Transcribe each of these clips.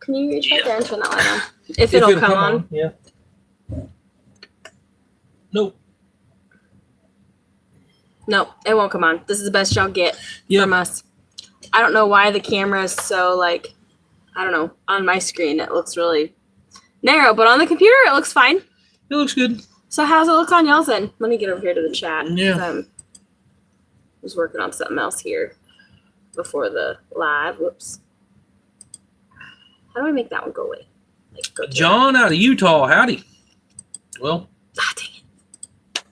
Can you reach back there and turn that light on? If it'll come on. Yeah. Nope. No, it won't come on. This is the best y'all get from us. I don't know why the camera is so, like, I don't know. On my screen, it looks really narrow, but on the computer, it looks fine. It looks good. So how's it look on y'all's end? Let me get over here to the chat. Yeah. I was working on something else here before the live. Whoops. How do I make that one go away? Like, go John out of Utah. Howdy. Well. Ah, dang it.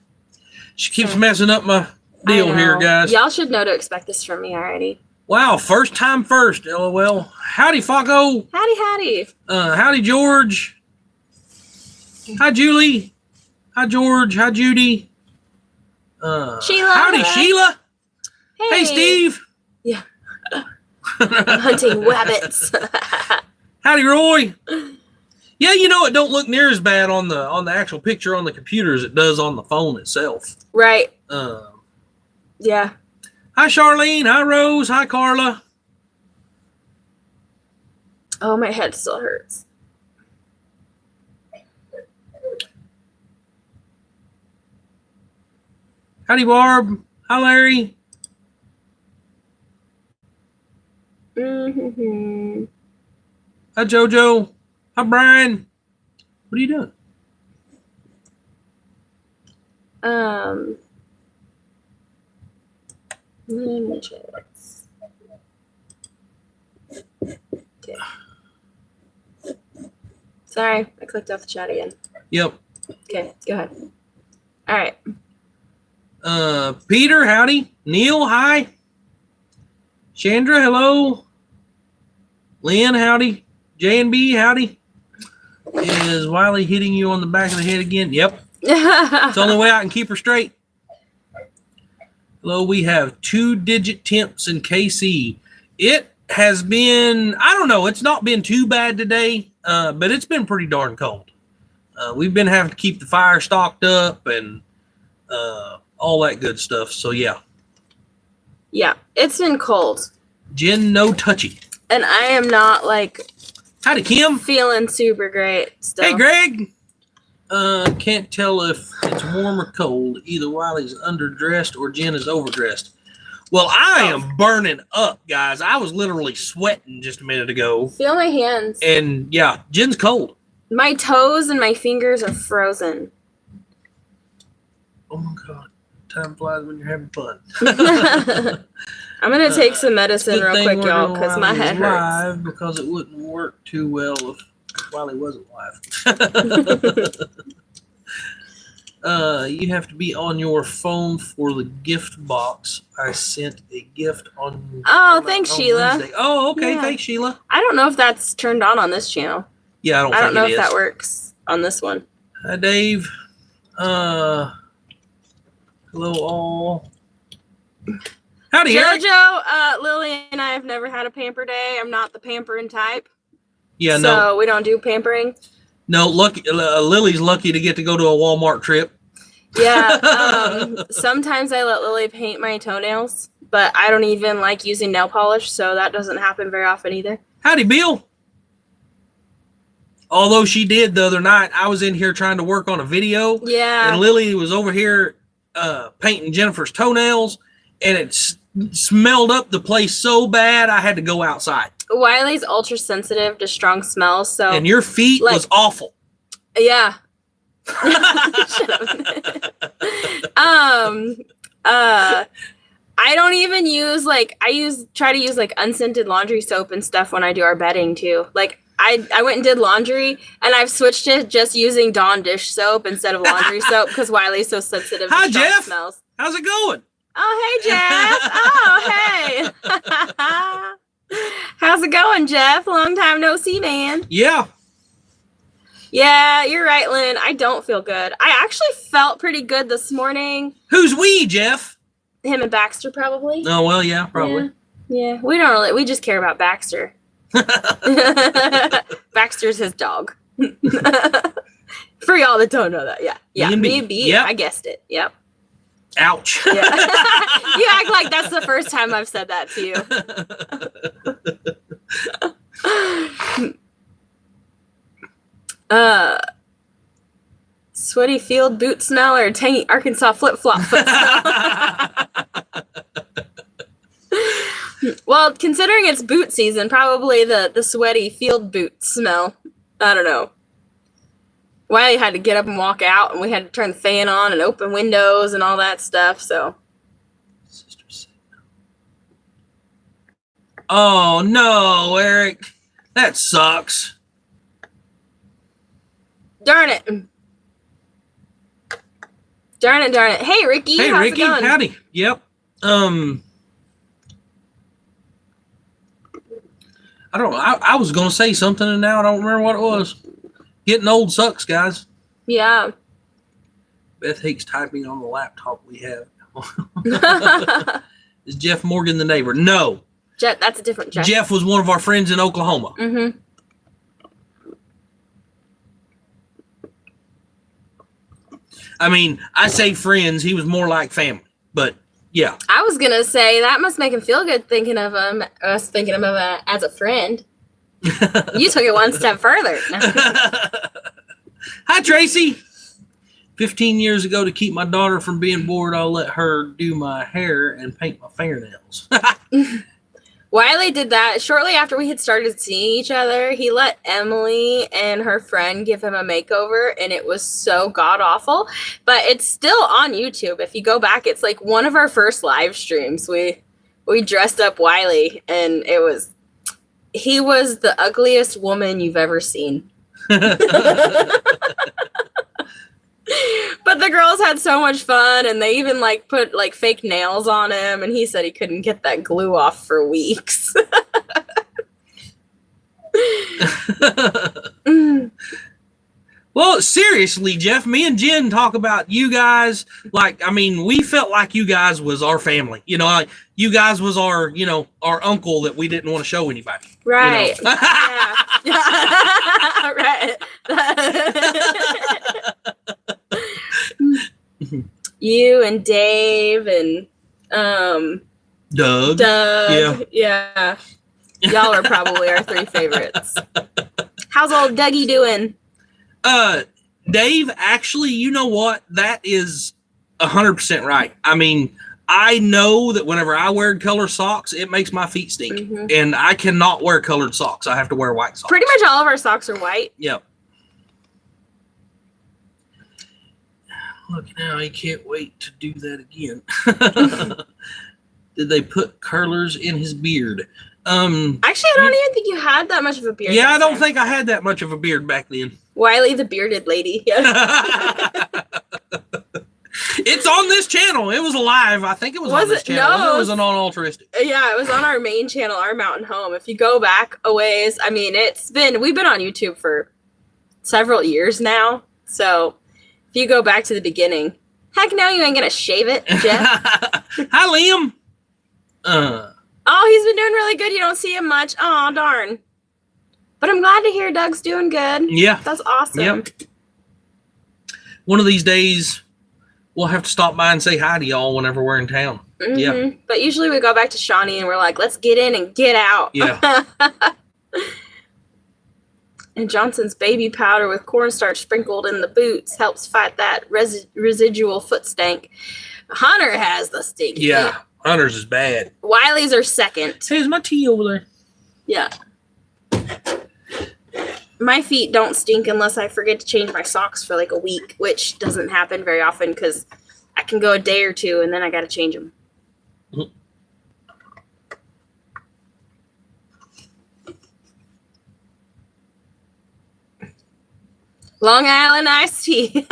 She keeps messing up my deal here, guys. Y'all should know to expect this from me already. Wow, first time first, LOL. Howdy, Faco. Howdy. Howdy, George. Hi, Julie. Hi, George. Hi, Judy. Sheila. Howdy, Sheila. Hey, Steve. Yeah. I'm hunting rabbits. Howdy, Roy. Yeah, you know, it don't look near as bad on the actual picture on the computer as it does on the phone itself. Right. Yeah. Hi, Charlene. Hi, Rose. Hi, Carla. Oh, my head still hurts. Howdy, Barb. Hi, Larry. Mm-hmm. Hi, Jojo. Hi, Brian. What are you doing? Let me try this. Okay. Sorry, I clicked off the chat again. Yep. Okay, go ahead. All right. Peter, howdy. Neil, hi. Chandra, hello. Lynn, howdy. J&B, howdy. Is Wiley hitting you on the back of the head again? Yep. It's the only way I can keep her straight. Hello, we have 2-digit temps in KC. It has been, I don't know, it's not been too bad today, but it's been pretty darn cold. We've been having to keep the fire stocked up and all that good stuff. So, yeah. Yeah, it's been cold. Jen, no touchy. And I am not, like, howdy, Kim. Feeling super great still. Hey, Greg. Can't tell if it's warm or cold. Either Wiley's underdressed or Jen is overdressed. Well, I am burning up, guys. I was literally sweating just a minute ago. Feel my hands. And, yeah, Jen's cold. My toes and my fingers are frozen. Oh, my God. Time flies when you're having fun. I'm going to take some medicine real quick, y'all, because my head hurts. Live because it wouldn't work too well if Wiley wasn't live. You have to be on your phone for the gift box. I sent a gift on. Oh, thanks, Sheila. Wednesday. Oh, okay. Yeah. Thanks, Sheila. I don't know if that's turned on this channel. Yeah, I don't know if that works on this one. Hi, Dave. Hello, all. Howdy, Jojo. Lily and I have never had a pamper day. I'm not the pampering type. Yeah, so no. So we don't do pampering. No, Lily's lucky to get to go to a Walmart trip. Yeah. Sometimes I let Lily paint my toenails, but I don't even like using nail polish, so that doesn't happen very often either. Howdy, Bill. Although she did the other night, I was in here trying to work on a video. Yeah. And Lily was over here painting Jennifer's toenails, and it smelled up the place so bad I had to go outside. Wiley's ultra sensitive to strong smells, so and your feet was awful. Yeah. I don't even use try to use unscented laundry soap and stuff when I do our bedding too. Like I went and did laundry and I've switched to just using Dawn dish soap instead of laundry soap because Wiley's so sensitive to strong Jeff. smells. How's it going? Oh, hey, Jeff. Oh, hey. How's it going, Jeff? Long time no see, man. Yeah. Yeah, you're right, Lynn. I don't feel good. I actually felt pretty good this morning. Who's we, Jeff? Him and Baxter, probably. Oh, well, yeah, probably. Yeah. We just care about Baxter. Baxter's his dog. For y'all that don't know that. Yeah. Me and B. Yep. I guessed it. Yep. Ouch. Yeah. You act like that's the first time I've said that to you. Sweaty field boot smell or tangy Arkansas flip-flop foot smell? Well, considering it's boot season, probably the sweaty field boot smell. I don't know. Wiley had to get up and walk out, and we had to turn the fan on and open windows and all that stuff, so. Oh, no, Eric. That sucks. Darn it. Darn it. Hey, Ricky. Hey, how's Ricky. it going? Howdy. Yep. I don't know. I was going to say something, and now I don't remember what it was. Getting old sucks, guys. Yeah. Beth hates typing on the laptop we have. Is Jeff Morgan the neighbor? No. Jeff, that's a different Jeff. Jeff was one of our friends in Oklahoma. Mm-hmm. I mean, I say friends. He was more like family. But, yeah. I was going to say that must make him feel good thinking of him, us thinking of him as a friend. You took it one step further. Hi, Tracy. 15 years ago, to keep my daughter from being bored, I'll let her do my hair and paint my fingernails. Wiley did that shortly after we had started seeing each other. He let Emily and her friend give him a makeover, and it was so god-awful. But it's still on YouTube. If you go back, it's like one of our first live streams. We dressed up Wiley, and he was the ugliest woman you've ever seen. But the girls had so much fun, and they even put fake nails on him, and he said he couldn't get that glue off for weeks. Well, seriously, Jeff, me and Jen talk about you guys. We felt like you guys was our family. You know, you guys was our uncle that we didn't want to show anybody. Right. You know? Yeah. Right. You and Dave and Doug. Yeah. Y'all are probably our three favorites. How's old Dougie doing? Dave, actually, you know what? That is 100% right. I mean, I know that whenever I wear colored socks, it makes my feet stink. Mm-hmm. And I cannot wear colored socks. I have to wear white socks. Pretty much all of our socks are white. Yep. Look now, he can't wait to do that again. Did they put curlers in his beard? Actually, I don't even think you had that much of a beard. Yeah, I don't think I had that much of a beard back then. Wiley the bearded lady. Yeah. It's on this channel. It was live. I think it was on this channel. No, it wasn't on Altruistic. Yeah, it was on our main channel, Our Mountain Home. If you go back a ways, I mean, we've been on YouTube for several years now. So if you go back to the beginning, heck no, you ain't gonna shave it, Jeff. Hi, Liam. Oh, he's been doing really good. You don't see him much. Oh, darn. But I'm glad to hear Doug's doing good. Yeah. That's awesome. Yep. One of these days, we'll have to stop by and say hi to y'all whenever we're in town. Mm-hmm. Yeah. But usually we go back to Shawnee and we're like, let's get in and get out. Yeah. And Johnson's baby powder with cornstarch sprinkled in the boots helps fight that residual foot stank. Hunter has the stinky Yeah. feet. Hunter's is bad. Wiley's are second. Here's my tea over there. Yeah. My feet don't stink unless I forget to change my socks for like a week, which doesn't happen very often because I can go a day or two and then I got to change them. Mm-hmm. Long Island iced tea.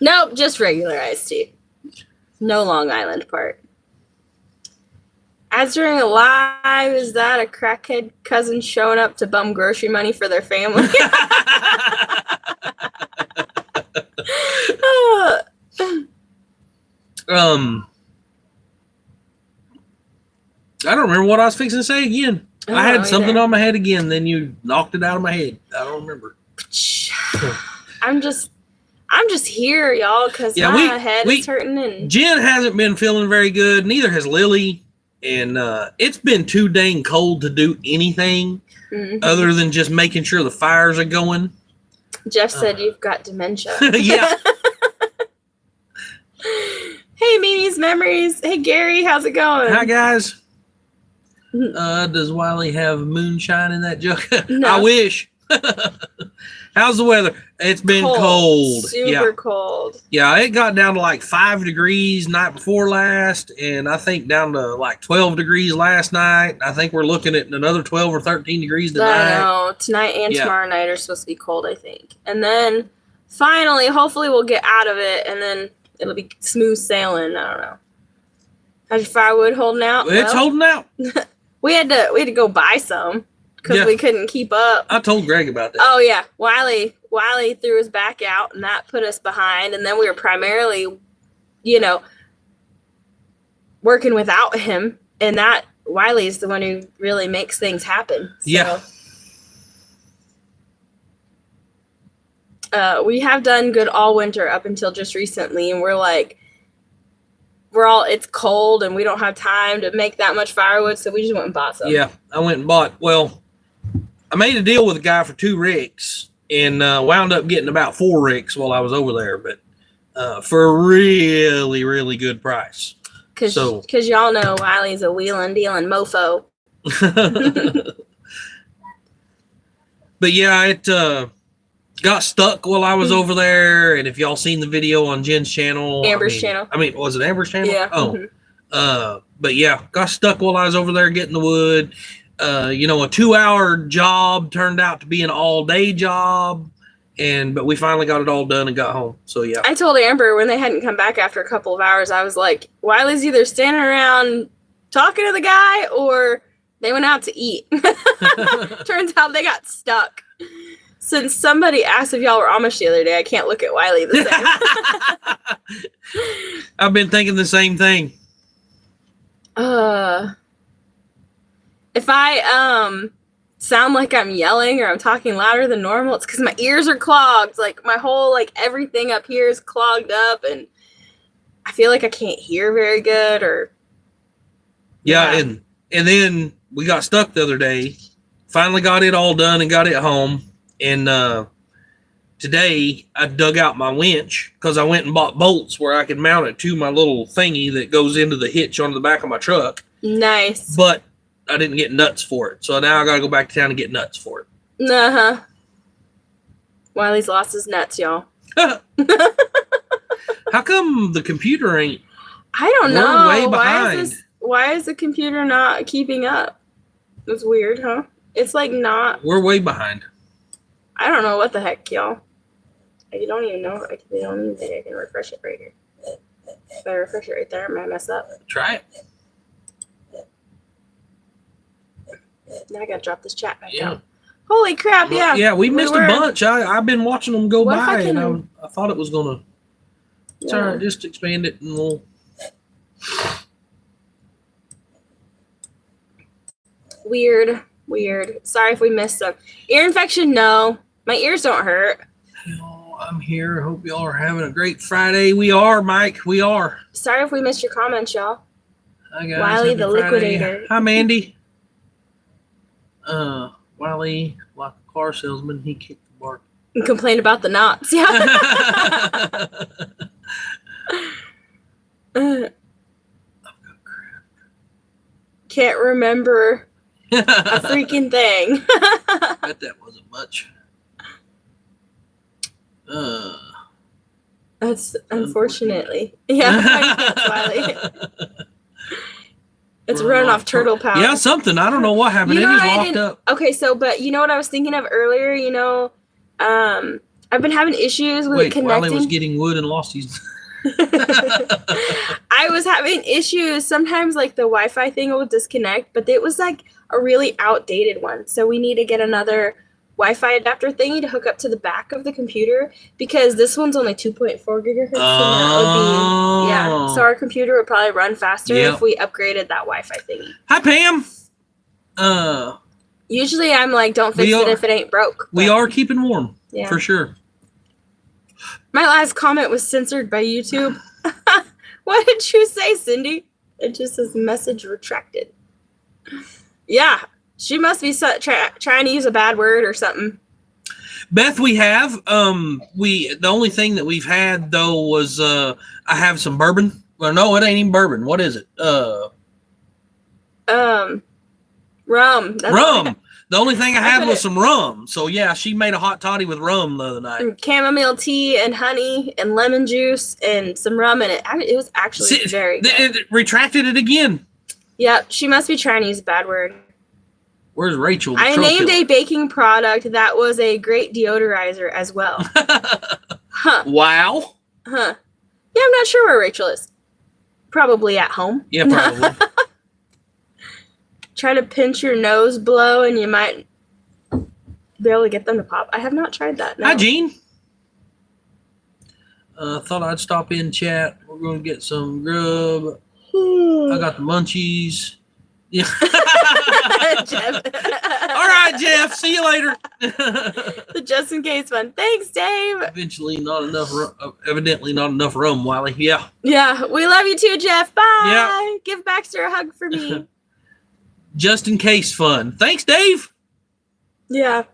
Nope, just regular iced tea. No Long Island part. As during a live, is that a crackhead cousin showing up to bum grocery money for their family? I don't remember what I was fixing to say again. I had something on my head again, then you knocked it out of my head. I don't remember. I'm just here, y'all, because my head is hurting. And Jen hasn't been feeling very good. Neither has Lily. And it's been too dang cold to do anything other than just making sure the fires are going. Jeff said you've got dementia. Yeah. Hey, Mimi's Memories. Hey, Gary, how's it going? Hi, guys. Does Wiley have moonshine in that jug? No. I wish. How's the weather? It's been cold. Super cold. Yeah, it got down to like 5 degrees night before last, and I think down to like 12 degrees last night. I think we're looking at another 12 or 13 degrees tonight. I know. Tonight and tomorrow night are supposed to be cold, I think. And then finally, hopefully we'll get out of it, and then it'll be smooth sailing. I don't know. How's your firewood holding out? It's holding out. We had to go buy some because we couldn't keep up. I told Greg about that. Oh yeah, Wiley threw his back out, and that put us behind. And then we were primarily, working without him, and that Wiley's the one who really makes things happen. So, yeah. We have done good all winter up until just recently, and it's cold and we don't have time to make that much firewood, so we just went and bought some. Yeah, I went and bought, I made a deal with a guy for 2 ricks and wound up getting about 4 ricks while I was over there, but for a really, really good price. Because y'all know Wiley's a wheelin' dealin' mofo. But yeah, it got stuck while I was over there, and if y'all seen the video on Jen's channel, Amber's channel. Was it Amber's channel? Yeah. Oh, mm-hmm. But yeah, got stuck while I was over there getting the wood. A 2-hour job turned out to be an all-day job, but we finally got it all done and got home. So yeah. I told Amber when they hadn't come back after a couple of hours, I was like, Wiley's either standing around talking to the guy or they went out to eat. Turns out they got stuck. Since somebody asked if y'all were Amish the other day, I can't look at Wiley the same. I've been thinking the same thing. If I sound like I'm yelling or I'm talking louder than normal, it's because my ears are clogged. Like my whole everything up here is clogged up, and I feel like I can't hear very good. Or and then we got stuck the other day. Finally got it all done and got it home. And today I dug out my winch because I went and bought bolts where I could mount it to my little thingy that goes into the hitch on the back of my truck. Nice. But I didn't get nuts for it. So now I got to go back to town and get nuts for it. Uh-huh. Wiley's lost his nuts, y'all. How come the computer ain't? I don't know. We're way behind. Why is the computer not keeping up? It's weird, huh? It's not. We're way behind. I don't know what the heck, y'all. I don't even know. I don't even think I can refresh it right here. If I refresh it right there, I might mess up. Try it. Now I gotta drop this chat back down. Holy crap, yeah. Yeah, we missed a bunch. I've been watching them go by, and I thought it was going to... It's all right, just expand it, and we'll... Weird. Sorry if we missed some. Ear infection? No. My ears don't hurt. I'm here. Hope y'all are having a great Friday. We are, Mike. We are. Sorry if we missed your comments, y'all. Hi, guys. Wiley the Liquidator. Hi, Mandy. Wiley, like a car salesman, he kicked the bark. And complained about the knots. Yeah. Can't remember a freaking thing. Bet that wasn't much. That's unfortunately. Yeah, Wiley. It's running off turtle power. Yeah, something. I don't know what happened. It is locked up. Okay, but you know what I was thinking of earlier? I've been having issues with connecting. Wiley was getting wood and lost his... I was having issues. Sometimes the Wi-Fi thing will disconnect, but it was a really outdated one. So we need to get another Wi-Fi adapter thingy to hook up to the back of the computer because this one's only 2.4 gigahertz. And that would be, so our computer would probably run faster if we upgraded that Wi-Fi thingy. Hi, Pam. Usually I'm don't fix it if it ain't broke. We are keeping warm, for sure. My last comment was censored by YouTube. What did you say, Cindy? It just says message retracted. Yeah, she must be trying to use a bad word or something. Beth, we have the only thing that we've had though was I have some bourbon. Well, no, it ain't even bourbon. What is it? Rum. That's Rum. The only thing I had was some rum. So yeah, she made a hot toddy with rum the other night. Chamomile tea and honey and lemon juice and some rum in it. It was actually very good. It retracted it again. Yep, she must be trying to use a bad word. Where's Rachel? I named a baking product that was a great deodorizer as well. Huh. Wow. Huh. Yeah, I'm not sure where Rachel is. Probably at home. Yeah, probably. Try to pinch your nose blow and you might be able to get them to pop. I have not tried that. No. Hi, Gene. Thought I'd stop in chat. We're going to get some grub. I got the munchies. Yeah. Jeff. All right, Jeff. See you later. The just in case one. Thanks, Dave. Evidently not enough rum, Wiley. Yeah. Yeah. We love you too, Jeff. Bye. Yeah. Give Baxter a hug for me. Just in case fun. Thanks, Dave. Yeah.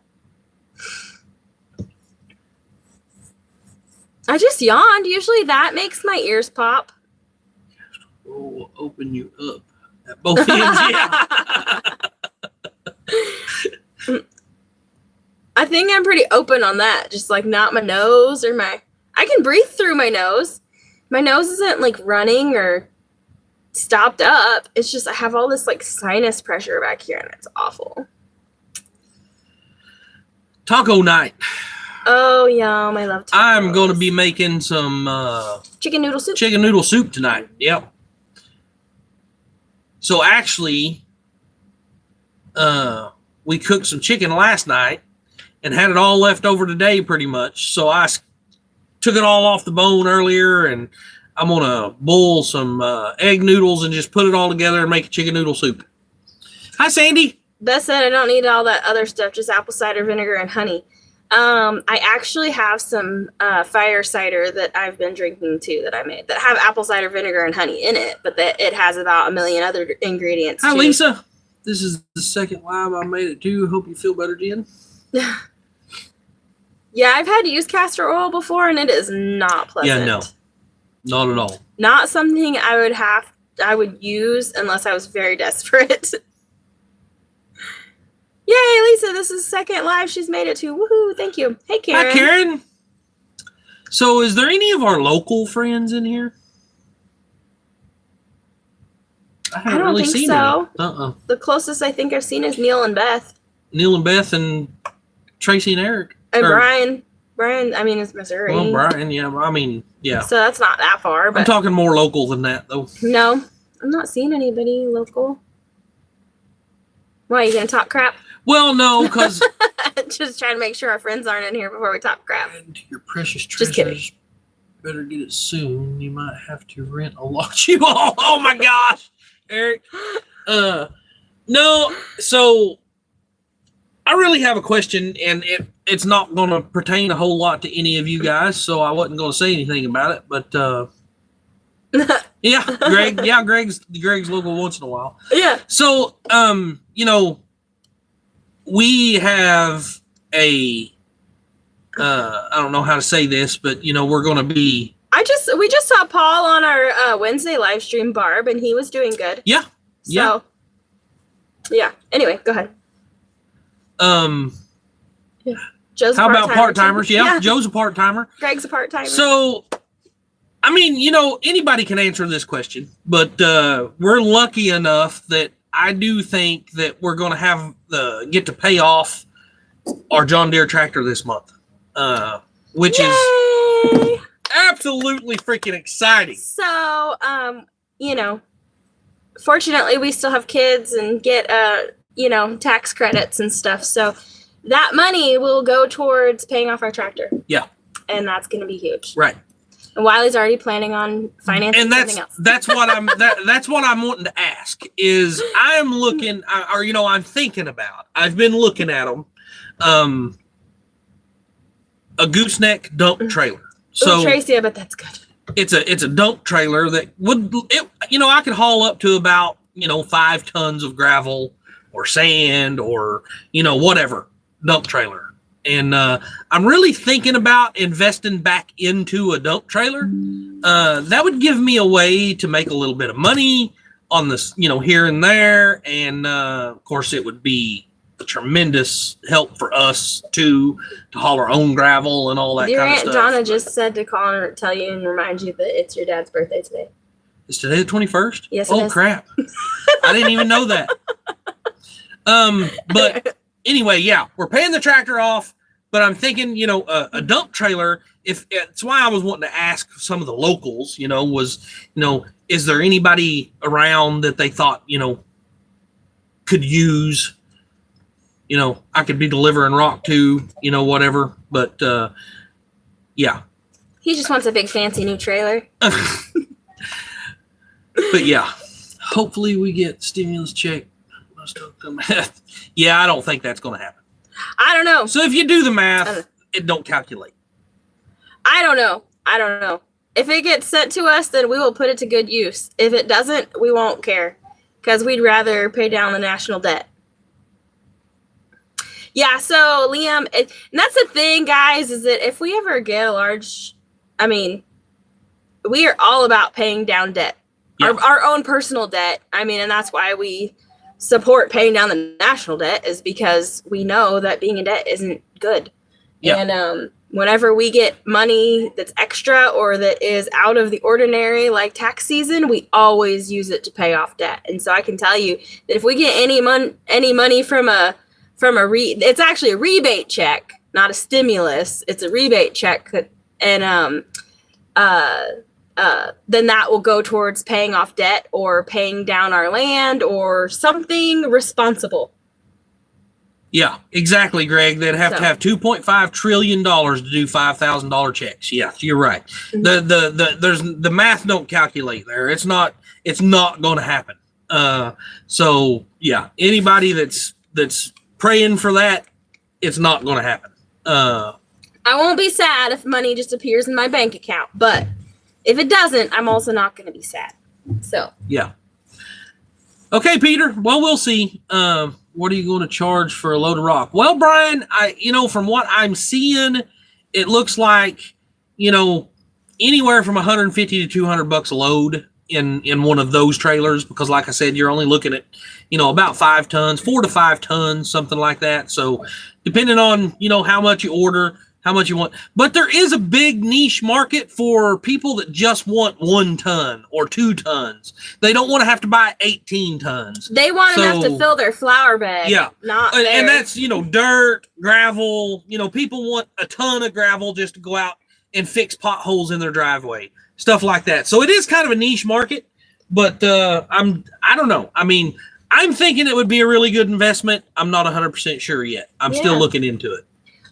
I just yawned. Usually that makes my ears pop. Oh, open you up at both ends. Yeah. I think I'm pretty open on that. Just like not my nose or I can breathe through my nose. My nose isn't like running or stopped up. It's just I have all this like sinus pressure back here and it's awful. Taco night. Oh, yum. I love tacos. I'm going to be making some chicken noodle soup. Chicken noodle soup tonight. Yep. So actually, we cooked some chicken last night and had it all left over today pretty much. So I took it all off the bone earlier and I'm going to boil some egg noodles and just put it all together and make a chicken noodle soup. Hi, Sandy. Beth said I don't need all that other stuff, just apple cider vinegar and honey. I actually have some fire cider that I've been drinking too that I made that have apple cider vinegar and honey in it, but that it has about 1 million other ingredients. Hi, too. Lisa. This is the second live I made it too. Hope you feel better, Jen. Yeah, I've had to use castor oil before and it is not pleasant. Yeah, no. Not at all. Not something I would use unless I was very desperate. Yay, Lisa, this is second live she's made it to. Woohoo, thank you. Hey, Karen. Hi, Karen. So is there any of our local friends in here? I haven't don't really think seen so. any. The closest I think I've seen is Neil and Beth. Neil and Beth and Tracy and Eric. And Brian. Brian, I mean, is Missouri. Well, Brian, yeah. I mean, yeah. So that's not that far. But I'm talking more local than that, though. No, I'm not seeing anybody local. Why, are you going to talk crap? Well, no, because... Just trying to make sure our friends aren't in here before we talk crap. Add to your precious Just kidding. treasures. Better get it soon. You might have to rent a lot. You all. Oh, my gosh, Eric. No, so... I really have a question, and it's not going to pertain a whole lot to any of you guys, so I wasn't going to say anything about it. But yeah, Greg, yeah, Greg's local once in a while. Yeah. So we have a I don't know how to say this, but we're going to be. We just saw Paul on our Wednesday live stream, Barb, and he was doing good. Yeah. So, yeah. Anyway, go ahead. Yeah. Joe's how about part-timers? Yeah, Joe's a part-timer. Greg's a part-timer. So, I mean, anybody can answer this question, but we're lucky enough that I do think that we're going to get to pay off our John Deere tractor this month, which Yay! is absolutely freaking exciting. So, fortunately, we still have kids and get tax credits and stuff. So that money will go towards paying off our tractor. Yeah. And that's going to be huge. Right. And Wiley's already planning on financing something else. That's what I'm wanting to ask is I'm looking, I'm thinking about, I've been looking at them, a gooseneck dump trailer. So Tracy, I bet that's good. It's a dump trailer that I could haul up to about, 5 tons of gravel or sand or, whatever dump trailer. And I'm really thinking about investing back into a dump trailer. That would give me a way to make a little bit of money on this, here and there. And of course, it would be a tremendous help for us to haul our own gravel and all that Your kind of Aunt stuff. Donna just said to call and tell you and remind you that it's your dad's birthday today. Is today the 21st? Yes. Oh, crap. I didn't even know that. But anyway, yeah, we're paying the tractor off, but I'm thinking, a dump trailer, if it's why I was wanting to ask some of the locals, is there anybody around that they thought, could use, I could be delivering rock to, whatever. But, yeah. He just wants a big fancy new trailer. But yeah, hopefully we get stimulus check. Yeah, I don't think that's going to happen. I don't know. So if you do the math, it don't calculate. I don't know. If it gets sent to us, then we will put it to good use. If it doesn't, we won't care because we'd rather pay down the national debt. Yeah, so Liam, and that's the thing, guys, is that if we ever get a large, we are all about paying down debt. Yeah. Our own personal debt. And that's why we support paying down the national debt, is because we know that being in debt isn't good. Yeah. And whenever we get money that's extra or that is out of the ordinary, like tax season, we always use it to pay off debt. And so I can tell you that if we get any money from it's actually a rebate check, not a stimulus. It's a rebate check, and then that will go towards paying off debt or paying down our land or something responsible. Yeah, exactly, Greg. They'd have to have $2.5 trillion to do $5,000 checks. Yeah, you're right. Mm-hmm. The math don't calculate there. It's not going to happen. So yeah, anybody that's praying for that, it's not going to happen. I won't be sad if money just appears in my bank account, but if it doesn't, I'm also not going to be sad. So yeah. Okay, Peter. Well, we'll see. What are you going to charge for a load of rock? Well, Brian, from what I'm seeing, it looks like, anywhere from $150 to $200 a load in one of those trailers, because like I said, you're only looking at, about 5 tons, 4 to 5 tons, something like that. So depending on, how much you order, how much you want. But there is a big niche market for people that just want 1 ton or 2 tons. They don't want to have to buy 18 tons. They want enough to fill their flower bed. Yeah. And that's, dirt, gravel. People want a ton of gravel just to go out and fix potholes in their driveway. Stuff like that. So it is kind of a niche market, but I don't know. I'm thinking it would be a really good investment. I'm not 100% sure yet. I'm still looking into it.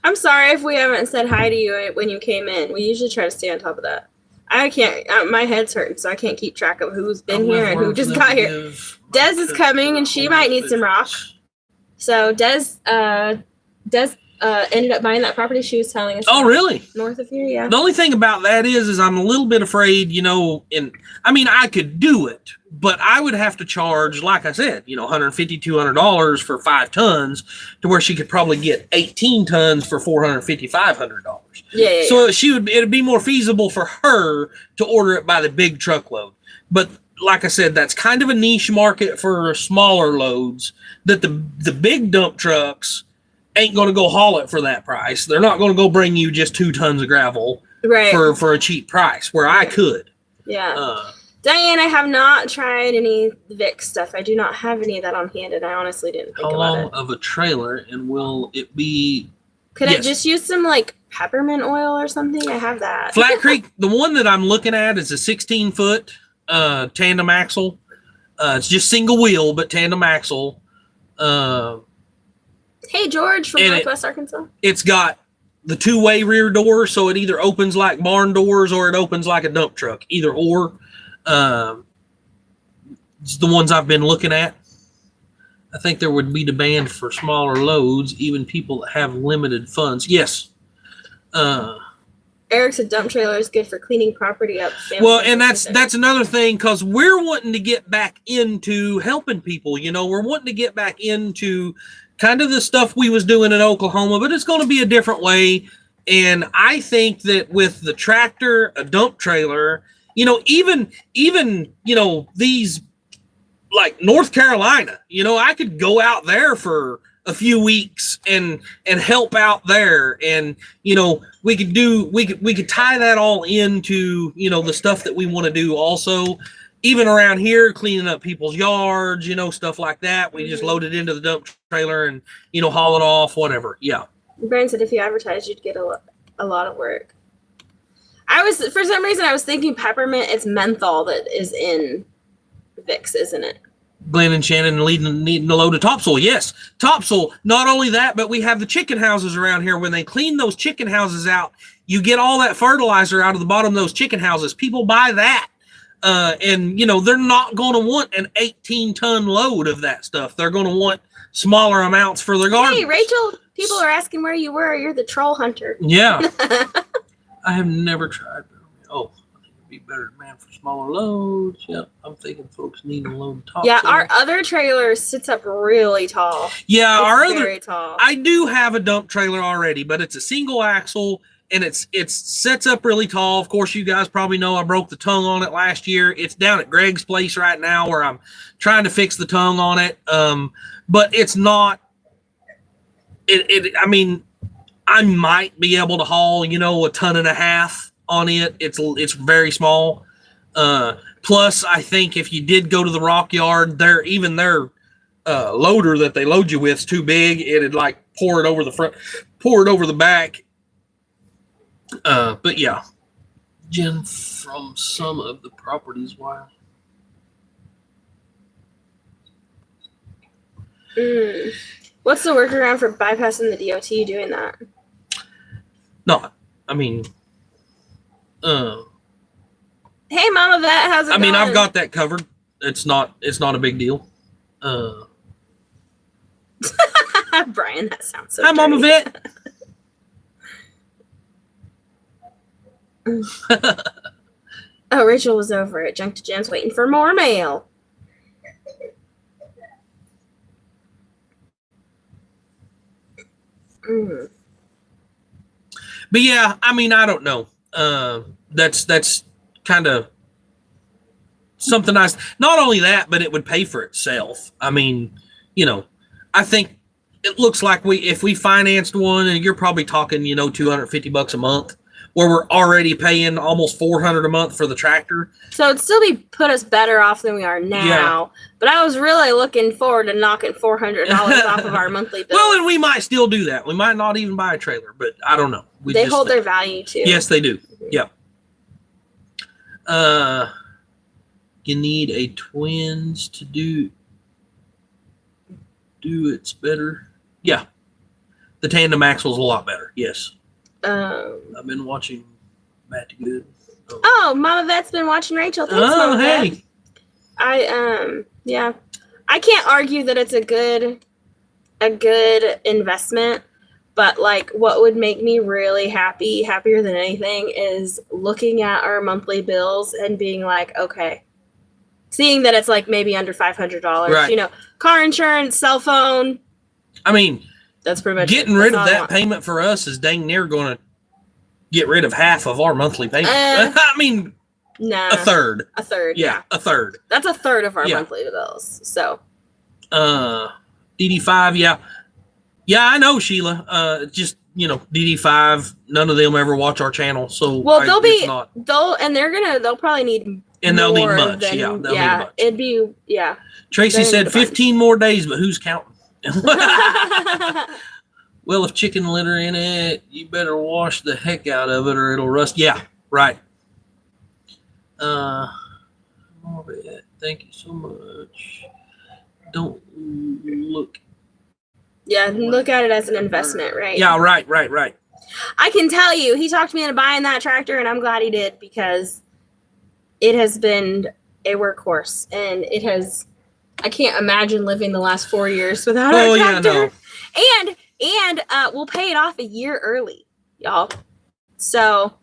I'm sorry if we haven't said hi to you when you came in. We usually try to stay on top of that. I can't. My head's hurting, so I can't keep track of who's been here and who just got here. Des is coming, and she might need some rock. So Des ended up buying that property she was telling us. Oh, really? North of here, yeah. The only thing about that is I'm a little bit afraid, I could do it, but I would have to charge, like I said, $150, $200 for 5 tons, to where she could probably get 18 tons for $450, $500. Yeah. So it'd be more feasible for her to order it by the big truckload. But like I said, that's kind of a niche market for smaller loads that the big dump trucks ain't going to go haul it for that price. They're not going to go bring you just 2 tons of gravel for a cheap price, where I could. Yeah. Diane, I have not tried any Vic stuff. I do not have any of that on hand, and I honestly didn't think about it. How long of a trailer, and will it be... Could I just use some, peppermint oil or something? I have that. Flat Creek, the one that I'm looking at is a 16-foot tandem axle. It's just single wheel, but tandem axle. Hey, George from Northwest Arkansas. It's got the 2-way rear door, so it either opens like barn doors or it opens like a dump truck. Either or. It's the ones I've been looking at. I think there would be demand for smaller loads, even people that have limited funds. Yes. Eric said dump trailer is good for cleaning property up. Well, and that's another thing, because we're wanting to get back into helping people. We're wanting to get back into kind of the stuff we was doing in Oklahoma, but it's going to be a different way. And I think that with the tractor, a dump trailer, you know, even, you know, these like North Carolina, you know, I could go out there for a few weeks and help out there. And, you know, we could tie that all into, you know, the stuff that we want to do also. Even around here, cleaning up people's yards, you know, stuff like that. We just load it into the dump trailer and, you know, haul it off, whatever. Yeah. Brian said if you advertised, you'd get a lot of work. For some reason, I was thinking peppermint. It's menthol that is in Vicks, isn't it? Glenn and Shannon needing a load of topsoil. Yes, topsoil. Not only that, but we have the chicken houses around here. When they clean those chicken houses out, you get all that fertilizer out of the bottom of those chicken houses. People buy that. And, you know, they're not going to want an 18-ton load of that stuff. They're going to want smaller amounts for their garden. Hey, Rachel, people are asking where you were. You're the troll hunter. Yeah. I have never tried. Oh, I think it'd be better to man for smaller loads. Yep. I'm thinking folks need a load of topsoil. Yeah, our other trailer sits up really tall. Yeah, it's very tall. I do have a dump trailer already, but it's a single axle. And it sets up really tall. Of course, you guys probably know I broke the tongue on it last year. It's down at Greg's place right now where I'm trying to fix the tongue on it. But it's not. I mean, I might be able to haul, you know, 1.5 tons on it. It's very small. Plus, I think if you did go to the rock yard, their loader that they load you with is too big. It'd like pour it over the front, pour it over the back. But yeah, Jen, from some of the properties, wow. What's the workaround for bypassing the DOT doing that? No, I mean, hey, Mama Vet, how's it going? I mean, I've got that covered. It's not a big deal. Brian, that sounds so Hi, Mama Vet. Oh, Rachel was over at Junk to Gems waiting for more mail. But yeah, I mean, I don't know. That's kind of something nice. Not only that, but it would pay for itself. I mean, you know, I think it looks like if we financed one, and you're probably talking, you know, $250 a month, where we're already paying almost $400 a month for the tractor. So it'd still put us better off than we are now. Yeah. But I was really looking forward to knocking $400 off of our monthly bill. Well, and we might still do that. We might not even buy a trailer, but I don't know. They hold their value too. Yes, they do. Mm-hmm. Yep. You need a twins to do it's better. Yeah. The tandem axle is a lot better. Yes. I've been watching Matt Good. Oh, Mama Vet's been watching Rachel. Thanks, Mama Vet. Yeah. I can't argue that it's a good investment, but like what would make me really happier than anything is looking at our monthly bills and being like, okay, seeing that it's like maybe under $500, right. You know, car insurance, cell phone. I mean, that's pretty much getting rid of that payment for us is dang near going to get rid of half of our monthly payment. I mean, a third. A third. Yeah, a third. That's a third of our monthly bills. So, DD5, yeah. Yeah, I know, Sheila. Just, you know, DD5, none of them ever watch our channel. So, well, they'll probably need and they'll need much. They'll need much. It'd be, yeah. Tracy said 15 more days, but who's counting? Well, if chicken litter in it, you better wash the heck out of it or it'll rust. Yeah, right. Thank you so much. Don't look. Yeah, look at it as an investment, right? Yeah, right. I can tell you, he talked me into buying that tractor, and I'm glad he did because it has been a workhorse, and it has. I can't imagine living the last 4 years without our tractor. Yeah, no. And we'll pay it off a year early, y'all. So,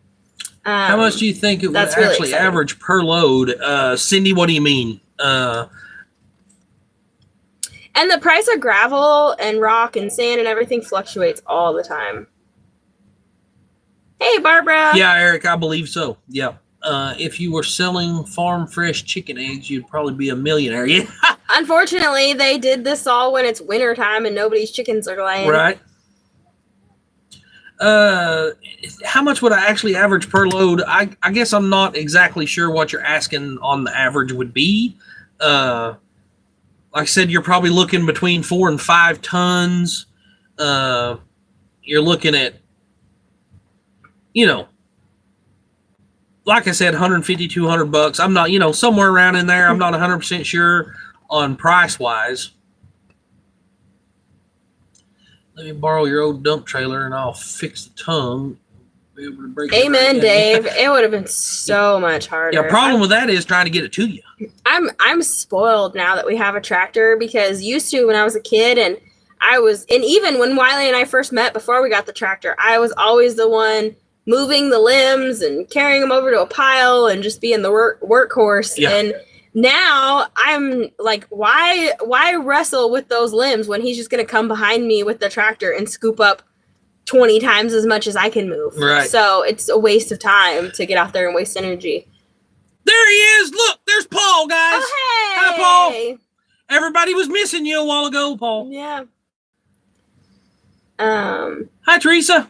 how much do you think it would actually average per load? Cindy, what do you mean? And And the price of gravel and rock and sand and everything fluctuates all the time. Hey, Barbara. Yeah, Eric, I believe so. Yeah. If you were selling farm fresh chicken eggs, you'd probably be a millionaire. Yeah. Unfortunately, they did this all when it's winter time and nobody's chickens are laying. Right. How much would I actually average per load? I guess I'm not exactly sure what you're asking on the average would be. Like I said, you're probably looking between 4 and 5 tons. You're looking at, like I said, 150, 200 bucks. I'm not, somewhere around in there. I'm not 100% sure on price wise. Let me borrow your old dump trailer and I'll fix the tongue. Be able to break Amen, Dave. It would have been so much harder. Yeah, problem with that is trying to get it to you. I'm spoiled now that we have a tractor, because used to when I was a kid and even when Wiley and I first met before we got the tractor, I was always the one moving the limbs and carrying them over to a pile and just being the workhorse. Yeah. And now I'm like, why wrestle with those limbs when he's just going to come behind me with the tractor and scoop up 20 times as much as I can move. Right. So it's a waste of time to get out there and waste energy. There he is. Look, there's Paul, guys. Oh, hey. Hi, Paul. Everybody was missing you a while ago, Paul. Yeah. Hi, Teresa.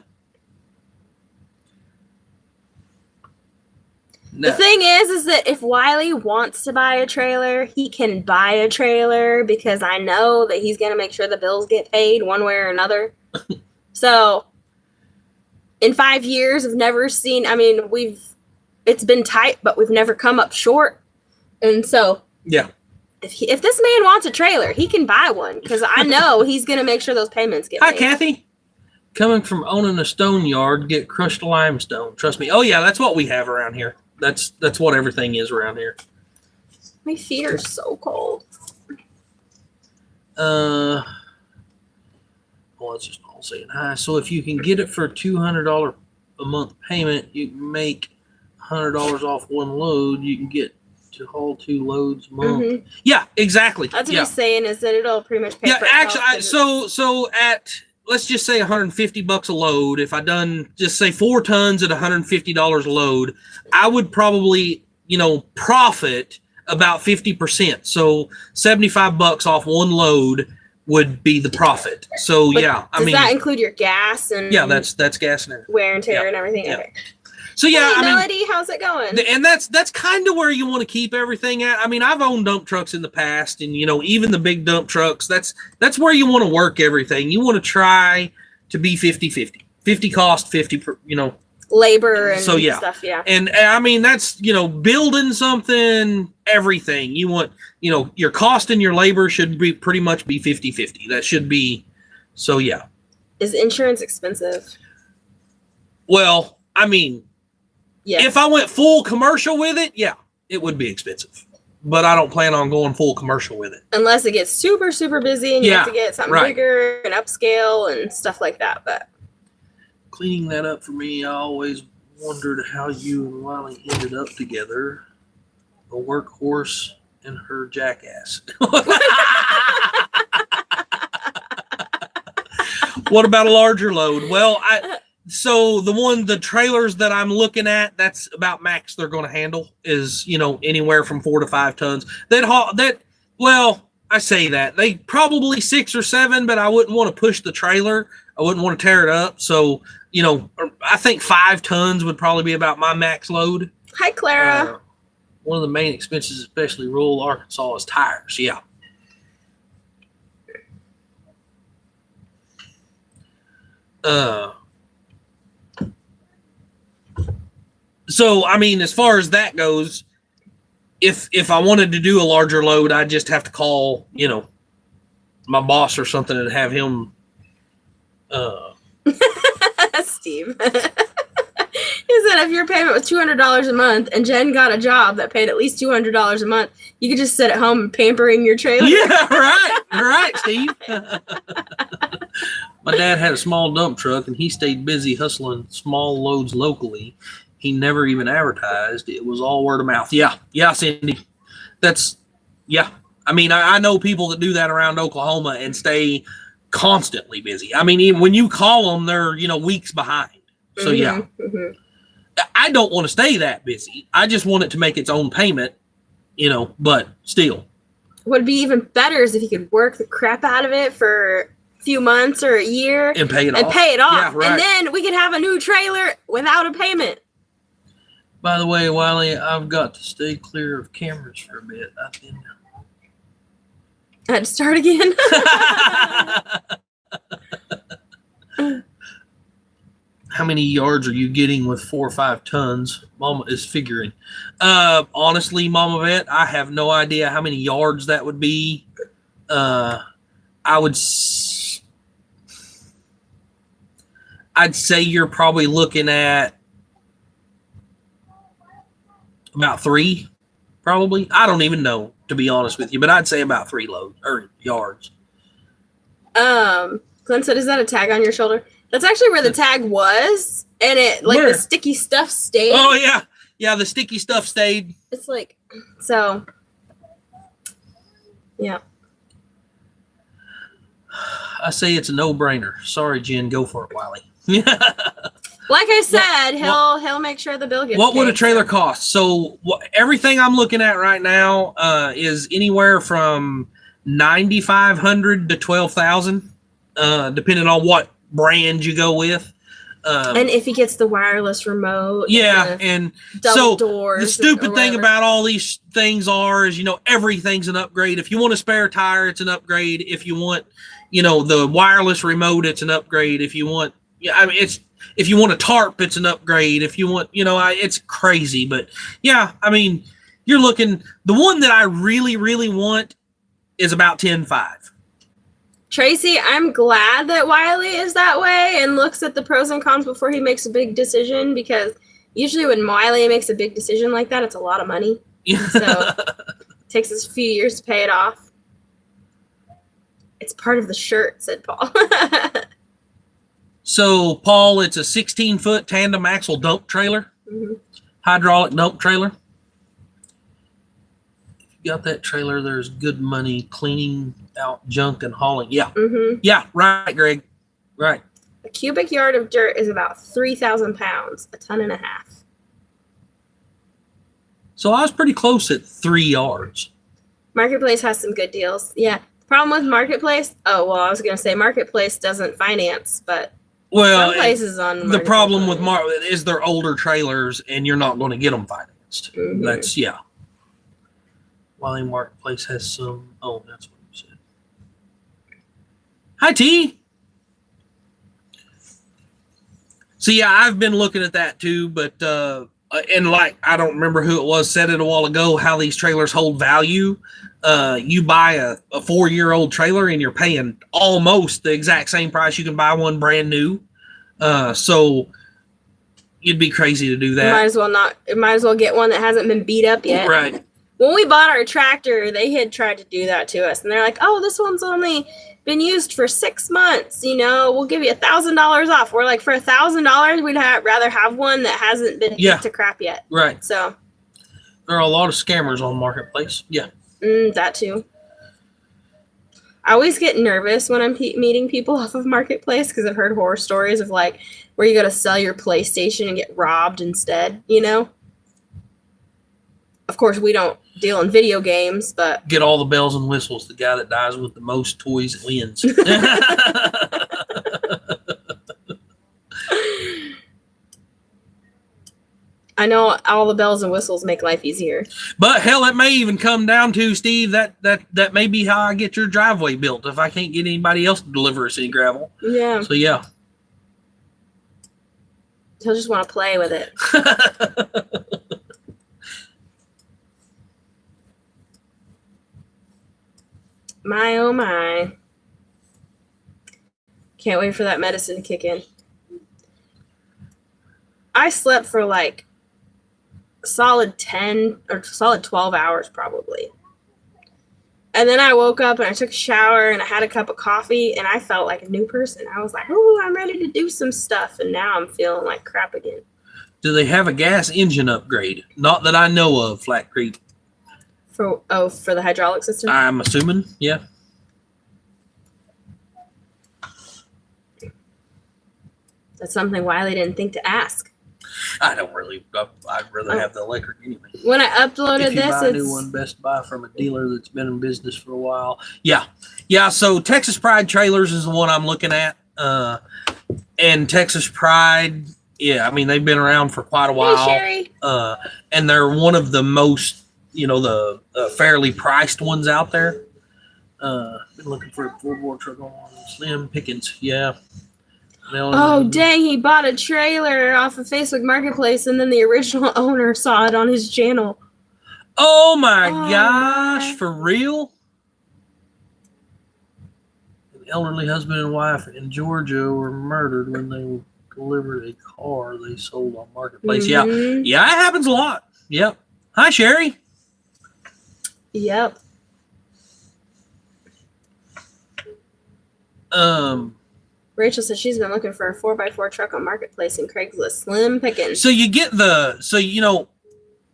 No. The thing is that if Wiley wants to buy a trailer, he can buy a trailer, because I know that he's going to make sure the bills get paid one way or another. So in 5 years, I've never seen, it's been tight, but we've never come up short. And so yeah, if this man wants a trailer, he can buy one, because I know he's going to make sure those payments get Hi, made. Kathy. Coming from owning a stone yard, get crushed limestone. Trust me. Oh, yeah, that's what we have around here. That's what everything is around here. My feet are so cold. Well, it's just Paul saying hi. So if you can get it for a $200 a month payment, you can make $100 off one load. You can get to haul 2 loads a month. Mm-hmm. Yeah, exactly. That's what he's saying, is that it'll pretty much pay for itself. Yeah, actually, so at, let's just say $150 a load. If I done just say 4 tons at $150 a load, I would probably, profit about 50%. So $75 off one load would be the profit. So but yeah, does that include your gas and that's gas and everything. Wear and tear and everything? Yeah. Okay. So yeah, hey, Melody, how's it going? And that's kind of where you want to keep everything at. I've owned dump trucks in the past, and even the big dump trucks, that's where you want to work everything. You want to try to be 50-50. 50 cost, 50 labor and so, yeah. stuff, yeah. And that's, building something, everything. You want, your cost and your labor should be pretty much be 50-50. That should be, so yeah. Is insurance expensive? Well, yes. If I went full commercial with it, yeah, it would be expensive. But I don't plan on going full commercial with it. Unless it gets super, super busy and you have to get something bigger and upscale and stuff like that. But cleaning that up for me, I always wondered how you and Wiley ended up together. A workhorse and her jackass. What about a larger load? Well, so the trailers that I'm looking at, that's about max they're going to handle is, anywhere from 4 to 5 tons. I say that they probably 6 or 7, but I wouldn't want to push the trailer. I wouldn't want to tear it up. So, I think 5 tons would probably be about my max load. Hi, Clara. One of the main expenses, especially rural Arkansas, is tires. Yeah. So, as far as that goes, if I wanted to do a larger load, I'd just have to call, my boss or something and have him. Steve. He said if your payment was $200 a month and Jen got a job that paid at least $200 a month, you could just sit at home pampering your trailer. Yeah, right, Steve. My dad had a small dump truck and he stayed busy hustling small loads locally. He never even advertised. It was all word of mouth. Yeah, Cindy. I mean, I know people that do that around Oklahoma and stay constantly busy. I mean, even when you call them, they're, weeks behind. So, yeah. Mm-hmm. I don't want to stay that busy. I just want it to make its own payment, but still. What would be even better is if you could work the crap out of it for a few months or a year. And pay it off. Yeah, right. And then we could have a new trailer without a payment. By the way, Wiley, I've got to stay clear of cameras for a bit. I had to start again. How many yards are you getting with 4 or 5 tons? Mama is figuring. Honestly, Mama Vet, I have no idea how many yards that would be. I'd say you're probably looking at about 3, probably. I don't even know, to be honest with you, but I'd say about 3 loads or yards. Glenn said, "Is that a tag on your shoulder?" That's actually where the tag was, and it the sticky stuff stayed. Oh yeah, the sticky stuff stayed. It's like so. Yeah. I say it's a no-brainer. Sorry, Jen, go for it, Wiley. Like I said, he'll make sure the bill gets. What would a trailer cost? So everything I'm looking at right now is anywhere from $9,500 to $12,000, depending on what brand you go with. And if he gets the wireless remote. Yeah, and double doors. The stupid thing about all these things is, everything's an upgrade. If you want a spare tire, it's an upgrade. If you want, the wireless remote, it's an upgrade. If you want, if you want a tarp, it's an upgrade. If you want, it's crazy. But yeah, I mean, you're looking, the one that I really, really want is about 10.5. Tracy, I'm glad that Wiley is that way and looks at the pros and cons before he makes a big decision, because usually when Wiley makes a big decision like that, it's a lot of money. So it takes us a few years to pay it off. It's part of the shirt, said Paul. So, Paul, it's a 16-foot tandem axle dump trailer, hydraulic dump trailer. If you got that trailer, there's good money cleaning out junk and hauling. Yeah. Mm-hmm. Yeah, right, Greg. Right. A cubic yard of dirt is about 3,000 pounds, 1.5 tons. So I was pretty close at 3 yards. Marketplace has some good deals. Yeah. The problem with Marketplace, I was going to say Marketplace doesn't finance, but some places on the problem with is they're older trailers and you're not going to get them financed. Mm-hmm. That's, Wiley Marketplace has some, that's what you said. Hi, T. So, yeah, I've been looking at that too, but, and I don't remember who it was, said it a while ago, how these trailers hold value. You buy a 4-year-old trailer and you're paying almost the exact same price you can buy one brand new. So you'd be crazy to do that. Might as well get one that hasn't been beat up yet. Right. When we bought our tractor, they had tried to do that to us, and they're like, "Oh, this one's only been used for 6 months. We'll give you $1,000 off." We're like, for $1,000, we'd rather have one that hasn't been beat to crap yet. Right. So there are a lot of scammers on Marketplace. Yeah. That too. I always get nervous when I'm meeting people off of Marketplace, because I've heard horror stories of where you go to sell your PlayStation and get robbed instead. Of course, we don't deal in video games, but get all the bells and whistles. The guy that dies with the most toys wins. I know all the bells and whistles make life easier. But hell, it may even come down to, Steve, that may be how I get your driveway built if I can't get anybody else to deliver us any gravel. Yeah. So, yeah. He'll just want to play with it. My, oh my. Can't wait for that medicine to kick in. I slept for solid 10 or solid 12 hours probably. And then I woke up and I took a shower and I had a cup of coffee and I felt like a new person. I was like, oh, I'm ready to do some stuff. And now I'm feeling like crap again. Do they have a gas engine upgrade? Not that I know of, Flat Creek. For the hydraulic system? I'm assuming, yeah. That's something Wiley didn't think to ask. I'd rather have the electric anyway. When I uploaded this, buy a new one, best buy from a dealer that's been in business for a while. Yeah. So Texas Pride Trailers is the one I'm looking at. And Texas Pride, yeah, I mean they've been around for quite a while. Hey, Sherry. And they're one of the most, the fairly priced ones out there. Been looking for a 4-bore truck on Slim Pickens. Yeah. Oh, dang, he bought a trailer off of Facebook Marketplace, and then the original owner saw it on his channel. Oh, my gosh. For real? An elderly husband and wife in Georgia were murdered when they delivered a car they sold on Marketplace. Mm-hmm. Yeah, it happens a lot. Yep. Hi, Sherry. Yep. Rachel says she's been looking for a 4x4 truck on Marketplace and Craigslist. Slim pickings. So you get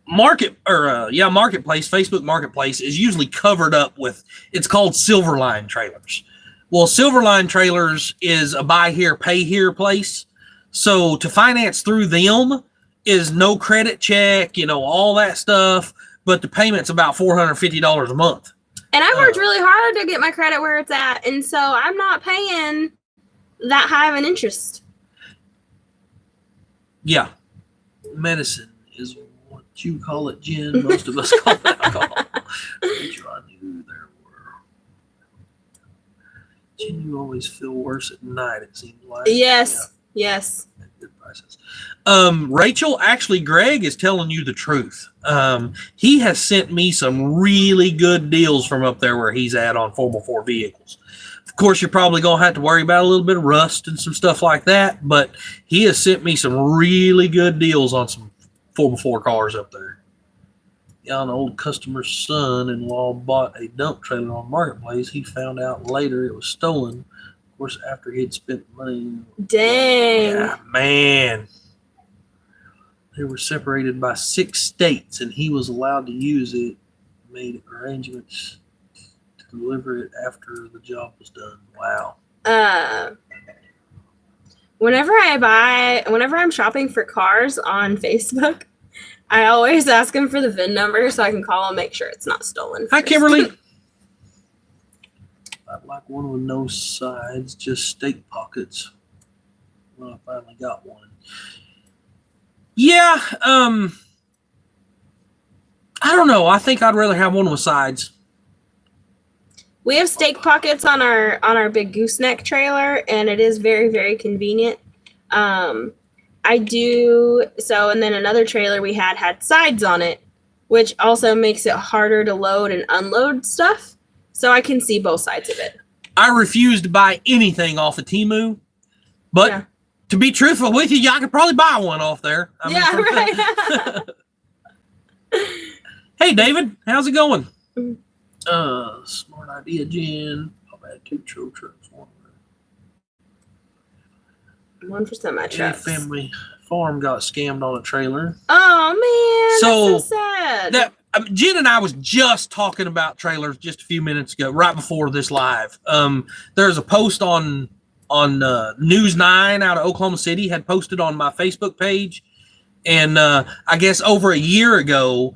Marketplace, Facebook Marketplace is usually covered up with, it's called Silverline Trailers. Well, Silverline Trailers is a buy here, pay here place. So to finance through them is no credit check, all that stuff, but the payment's about $450 a month. And I worked really hard to get my credit where it's at, and so I'm not paying that high of an interest. Yeah. Medicine is what you call it, Jen. Most of us call it alcohol. Rachel, I knew there were. Jen, you always feel worse at night, it seems like. Yes. Yeah. Yes. Good prices. Rachel, actually, Greg is telling you the truth. He has sent me some really good deals from up there where he's at on 4x4 vehicles. Of course, you're probably going to have to worry about a little bit of rust and some stuff like that, but he has sent me some really good deals on some 4x4 cars up there. Yeah, an old customer's son-in-law bought a dump trailer on Marketplace. He found out later it was stolen. Of course, after he'd spent money. Dang. Yeah, man. They were separated by 6 states, and he was allowed to use it. Made arrangements to deliver it after the job was done. Wow. Whenever I'm shopping for cars on Facebook, I always ask them for the VIN number so I can call and make sure it's not stolen. Hi, Kimberly. I'd like one with no sides, just steak pockets. Well, I finally got one. Yeah, I don't know. I think I'd rather have one with sides. We have steak pockets on our big gooseneck trailer, and it is very, very convenient. I do so, and then another trailer we had sides on it, which also makes it harder to load and unload stuff. So I can see both sides of it. I refuse to buy anything off of Temu, but to be truthful with you, I could probably buy one off there. Right. Hey, David, how's it going? Smart idea, Jen. I'll add 2 tow trucks. One for semi trucks. Family farm got scammed on a trailer. Oh man, that's so sad. Jen and I was just talking about trailers just a few minutes ago, right before this live. There's a post on News 9 out of Oklahoma City had posted on my Facebook page, and I guess over a year ago,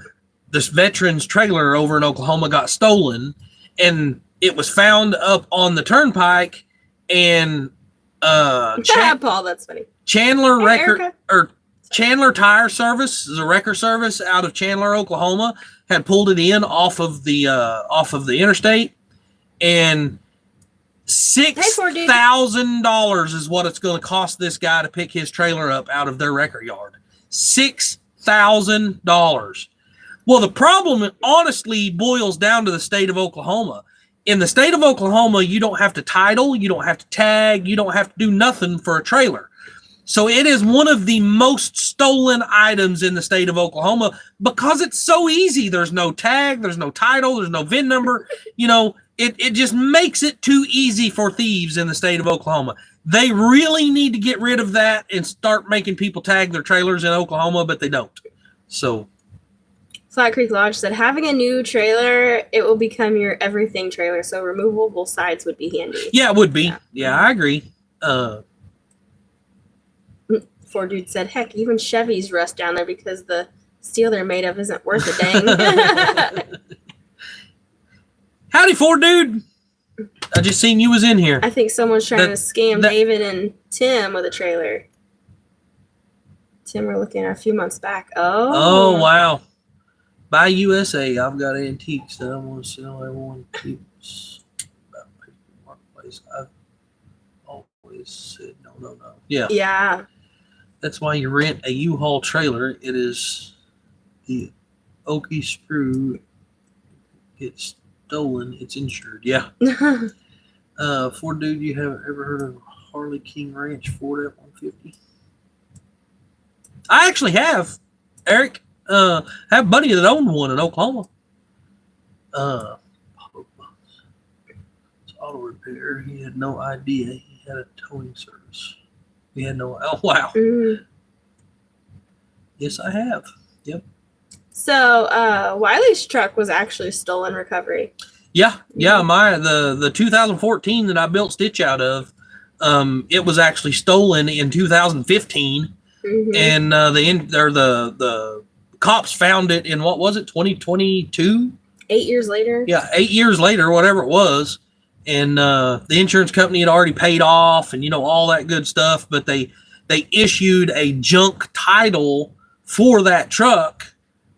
this veteran's trailer over in Oklahoma got stolen, and it was found up on the turnpike, and Paul, that's funny. Chandler Tire Service is a wrecker service out of Chandler, Oklahoma, had pulled it in off of the interstate, and $6,000 is what it's going to cost this guy to pick his trailer up out of their wrecker yard. $6,000. Well, the problem honestly boils down to the state of Oklahoma. In the state of Oklahoma, you don't have to title, you don't have to tag, you don't have to do nothing for a trailer. So it is one of the most stolen items in the state of Oklahoma because it's so easy. There's no tag, there's no title, there's no VIN number. It just makes it too easy for thieves in the state of Oklahoma. They really need to get rid of that and start making people tag their trailers in Oklahoma, but they don't. So Flat Creek Lodge said, having a new trailer, it will become your everything trailer, so removable sides would be handy. Yeah, it would be. Yeah, I agree. Ford Dude said, heck, even Chevys rust down there because the steel they're made of isn't worth a dang. Howdy, Ford Dude. I just seen you was in here. I think someone's trying to scam David and Tim with a trailer. Tim, we're looking at a few months back. Oh, wow. Buy USA. I've got antiques that I want to sell. Everyone keeps about marketplace. I've always said no. Yeah. Yeah. That's why you rent a U-Haul trailer. It is the oaky screw gets stolen. It's insured. Yeah. Ford Dude, you haven't ever heard of Harley King Ranch Ford F-150? I actually have, Eric. I have a buddy that owned one in Oklahoma. It's auto repair. He had no idea he had a towing service. He had no. Oh wow. Mm. Yes, I have. Yep. So Wiley's truck was actually stolen recovery. Yeah. The 2014 that I built Stitch out of, it was actually stolen in 2015, and the cops found it in, what was it, 2022? 8 years later. Yeah, 8 years later, whatever it was, and the insurance company had already paid off, and all that good stuff. But they issued a junk title for that truck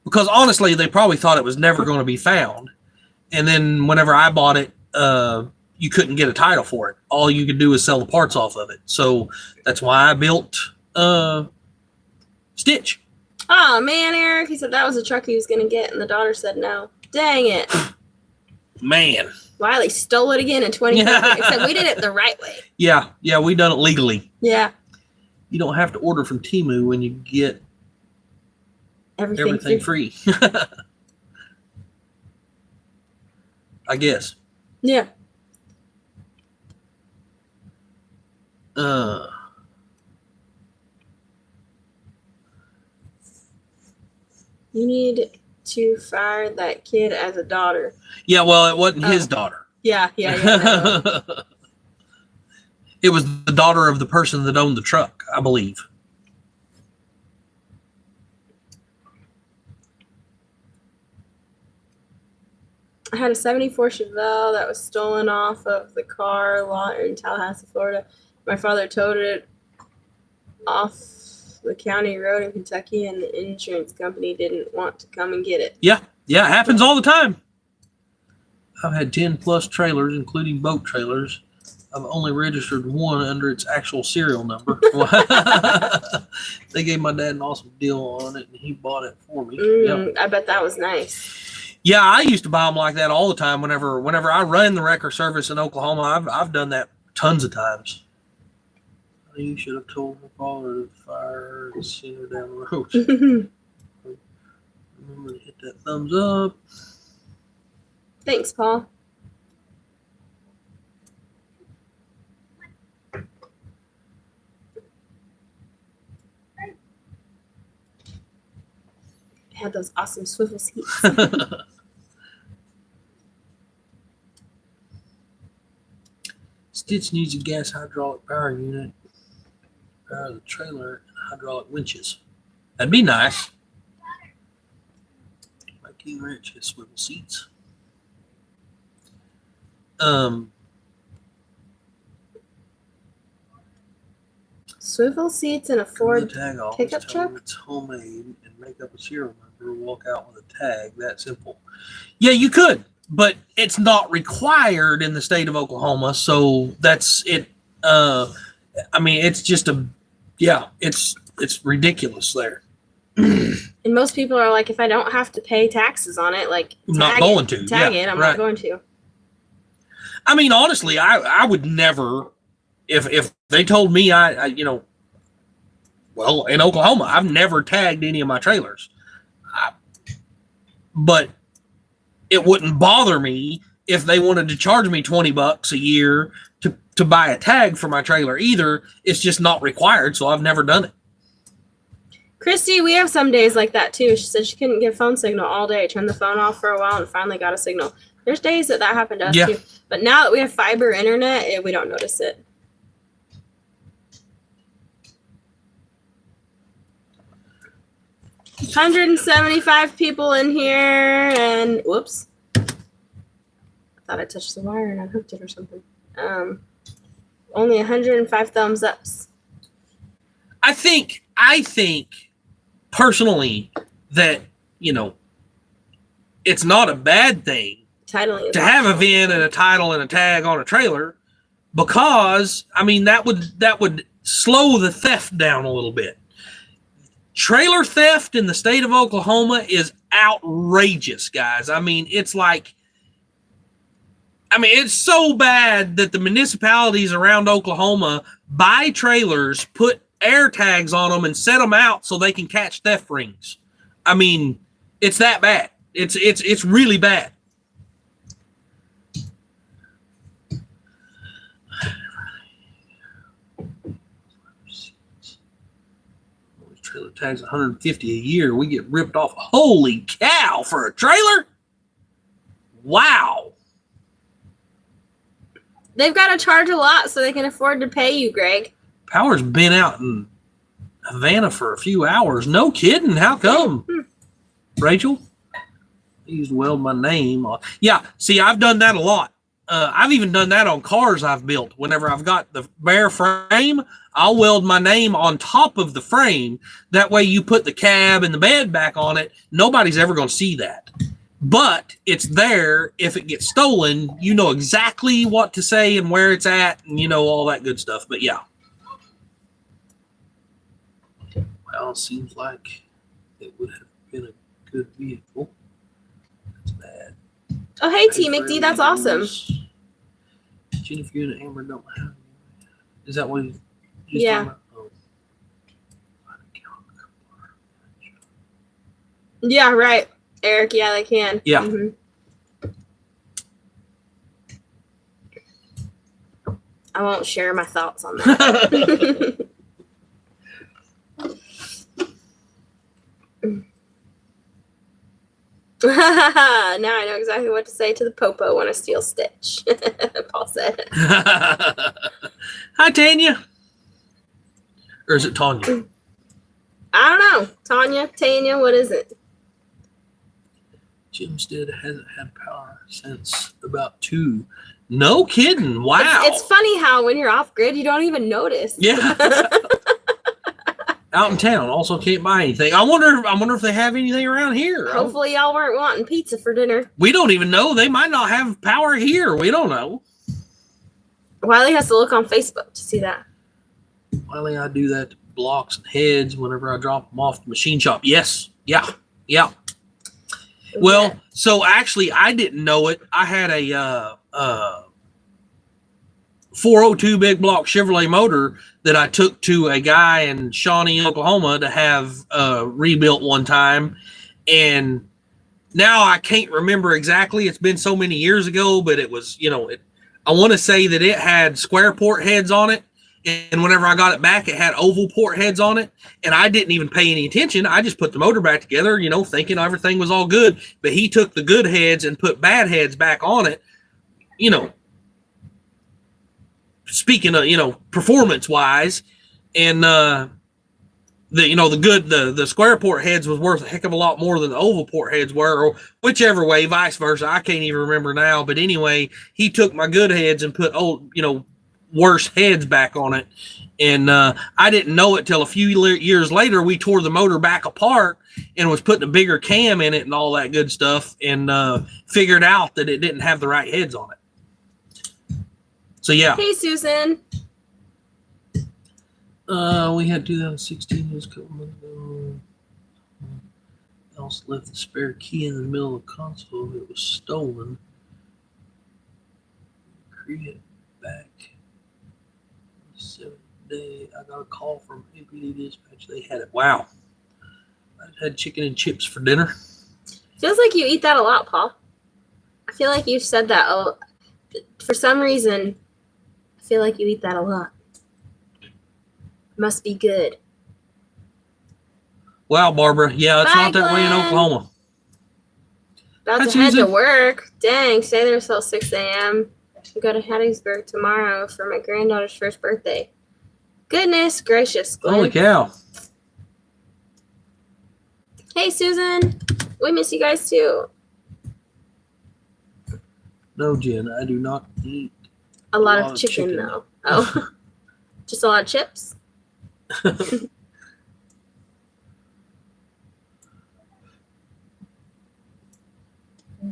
because honestly, they probably thought it was never going to be found. And then whenever I bought it, you couldn't get a title for it. All you could do was sell the parts off of it. So that's why I built Stitch. Oh man, Eric, he said that was a truck he was going to get, and the daughter said no. Dang it. Man. Wiley stole it again in 2015, except we did it the right way. Yeah, we done it legally. Yeah. You don't have to order from Temu when you get everything free. I guess. Yeah. You need to fire that kid as a daughter. Yeah, well, it wasn't his daughter. Yeah. No. It was the daughter of the person that owned the truck, I believe. I had a 74 Chevelle that was stolen off of the car lot in Tallahassee, Florida. My father towed it off the county road in Kentucky, and the insurance company didn't want to come and get it. Yeah, it happens all the time. I've had 10 plus trailers, including boat trailers. I've only registered one under its actual serial number. They gave my dad an awesome deal on it, and he bought it for me. Yep. I bet that was nice. Yeah, I used to buy them like that all the time. Whenever I run the wrecker service in Oklahoma, I've done that tons of times. You should have told my father to fire and send her down the road. Remember to hit that thumbs up. Thanks, Paul. Had those awesome swivel seats. Stitch needs a gas hydraulic power unit, power the trailer, and hydraulic winches. That'd be nice. My King Ranch has swivel seats. Swivel seats in a Ford pickup truck? It's homemade and make up a serial number, walk out with a tag. That simple. Yeah, you could, but it's not required in the state of Oklahoma. So that's it. It's just it's ridiculous there. And most people are like, if I don't have to pay taxes on it, like I'm not going to. I'm not going to. I mean, honestly, I would never, if they told me in Oklahoma, I've never tagged any of my trailers. But it wouldn't bother me if they wanted to charge me $20 a year to buy a tag for my trailer either. It's just not required, so I've never done it. Christy, we have some days like that too. She said she couldn't get phone signal all day. Turned the phone off for a while and finally got a signal. There's days that happened to us too. But now that we have fiber internet, we don't notice it. $175 people in here, and whoops. I thought I touched the wire and I hooked it or something. Only 105 thumbs ups. I think personally that, it's not a bad thing to have a VIN and a title and a tag on a trailer, because that would slow the theft down a little bit. Trailer theft in the state of Oklahoma is outrageous, guys. It's so bad that the municipalities around Oklahoma buy trailers, put air tags on them, and set them out so they can catch theft rings. It's that bad. It's really bad. Trailer tags $150 a year. We get ripped off. Holy cow, for a trailer? Wow. They've got to charge a lot so they can afford to pay you, Greg. Power's been out in Havana for a few hours. No kidding. How come? Rachel? I used to weld my name on. Yeah, see, I've done that a lot. I've even done that on cars I've built. Whenever I've got the bare frame, I'll weld my name on top of the frame. That way you put the cab and the bed back on it. Nobody's ever going to see that. But it's there. If it gets stolen, you know exactly what to say and where it's at and, all that good stuff. But, yeah. Well, it seems like it would have been a good vehicle. That's bad. Oh, hey, T. McD, that's awesome. Jennifer, you and Amber don't have. Is that what you just talking about? Oh. Yeah, right. Eric, yeah, they can. Yeah. Mm-hmm. I won't share my thoughts on that. Now I know exactly what to say to the popo when I steal Stitch. Paul said. Hi, Tanya. Or is it Tanya? I don't know. Tanya, what is it? Jimstead hasn't had power since about 2. No kidding. Wow. It's funny how when you're off grid, you don't even notice. Yeah. Out in town, also can't buy anything. I wonder if they have anything around here. Hopefully y'all weren't wanting pizza for dinner. We don't even know. They might not have power here. We don't know. Wiley has to look on Facebook to see that. Wiley, I do that to blocks and heads whenever I drop them off the machine shop. Yes. Yeah. Well, so actually, I didn't know it. I had a 402 big block Chevrolet motor that I took to a guy in Shawnee, Oklahoma to have rebuilt one time. And now I can't remember exactly. It's been so many years ago, but it was, I want to say that it had square port heads on it. And whenever I got it back, it had oval port heads on it. And I didn't even pay any attention. I just put the motor back together, thinking everything was all good. But he took the good heads and put bad heads back on it, speaking of, performance wise. And, the square port heads was worth a heck of a lot more than the oval port heads were, or whichever way, vice versa. I can't even remember now. But anyway, he took my good heads and put worse heads back on it. And I didn't know it till a few years later. We tore the motor back apart and was putting a bigger cam in it and all that good stuff, and figured out that it didn't have the right heads on it. So yeah. Hey, Susan. We had 2016 was a couple months ago. Else left the spare key in the middle of the console. It was stolen. Create back. 7th day. I got a call from APD dispatch. They had it. Wow. I had chicken and chips for dinner. Feels like you eat that a lot, Paul. I feel like you've said that for some reason. I feel like you eat that a lot. Must be good. Wow, Barbara. Yeah, it's Bye, not that way in Glenn. Oklahoma. About That's to head easy. to work. Dang, stay there till 6 a.m. We go to Hattiesburg tomorrow for my granddaughter's first birthday. Goodness gracious, Glenn. Holy cow. Hey, Susan. We miss you guys too. No, Jen, I do not eat A lot of chicken, though. Oh, just a lot of chips?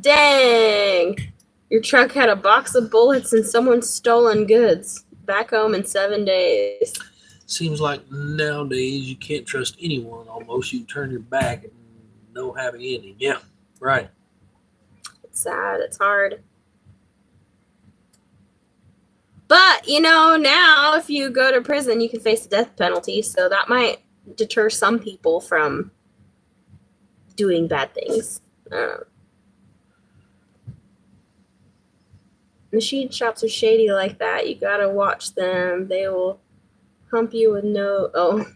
Dang. Your truck had a box of bullets and someone's stolen goods. Back home in 7 days. Seems like nowadays you can't trust anyone almost. You can turn your back and no happy ending. Yeah, right. It's sad. It's hard. But, now if you go to prison, you can face the death penalty. So that might deter some people from doing bad things. Machine shops are shady like that. You gotta watch them. They will hump you with no... Oh.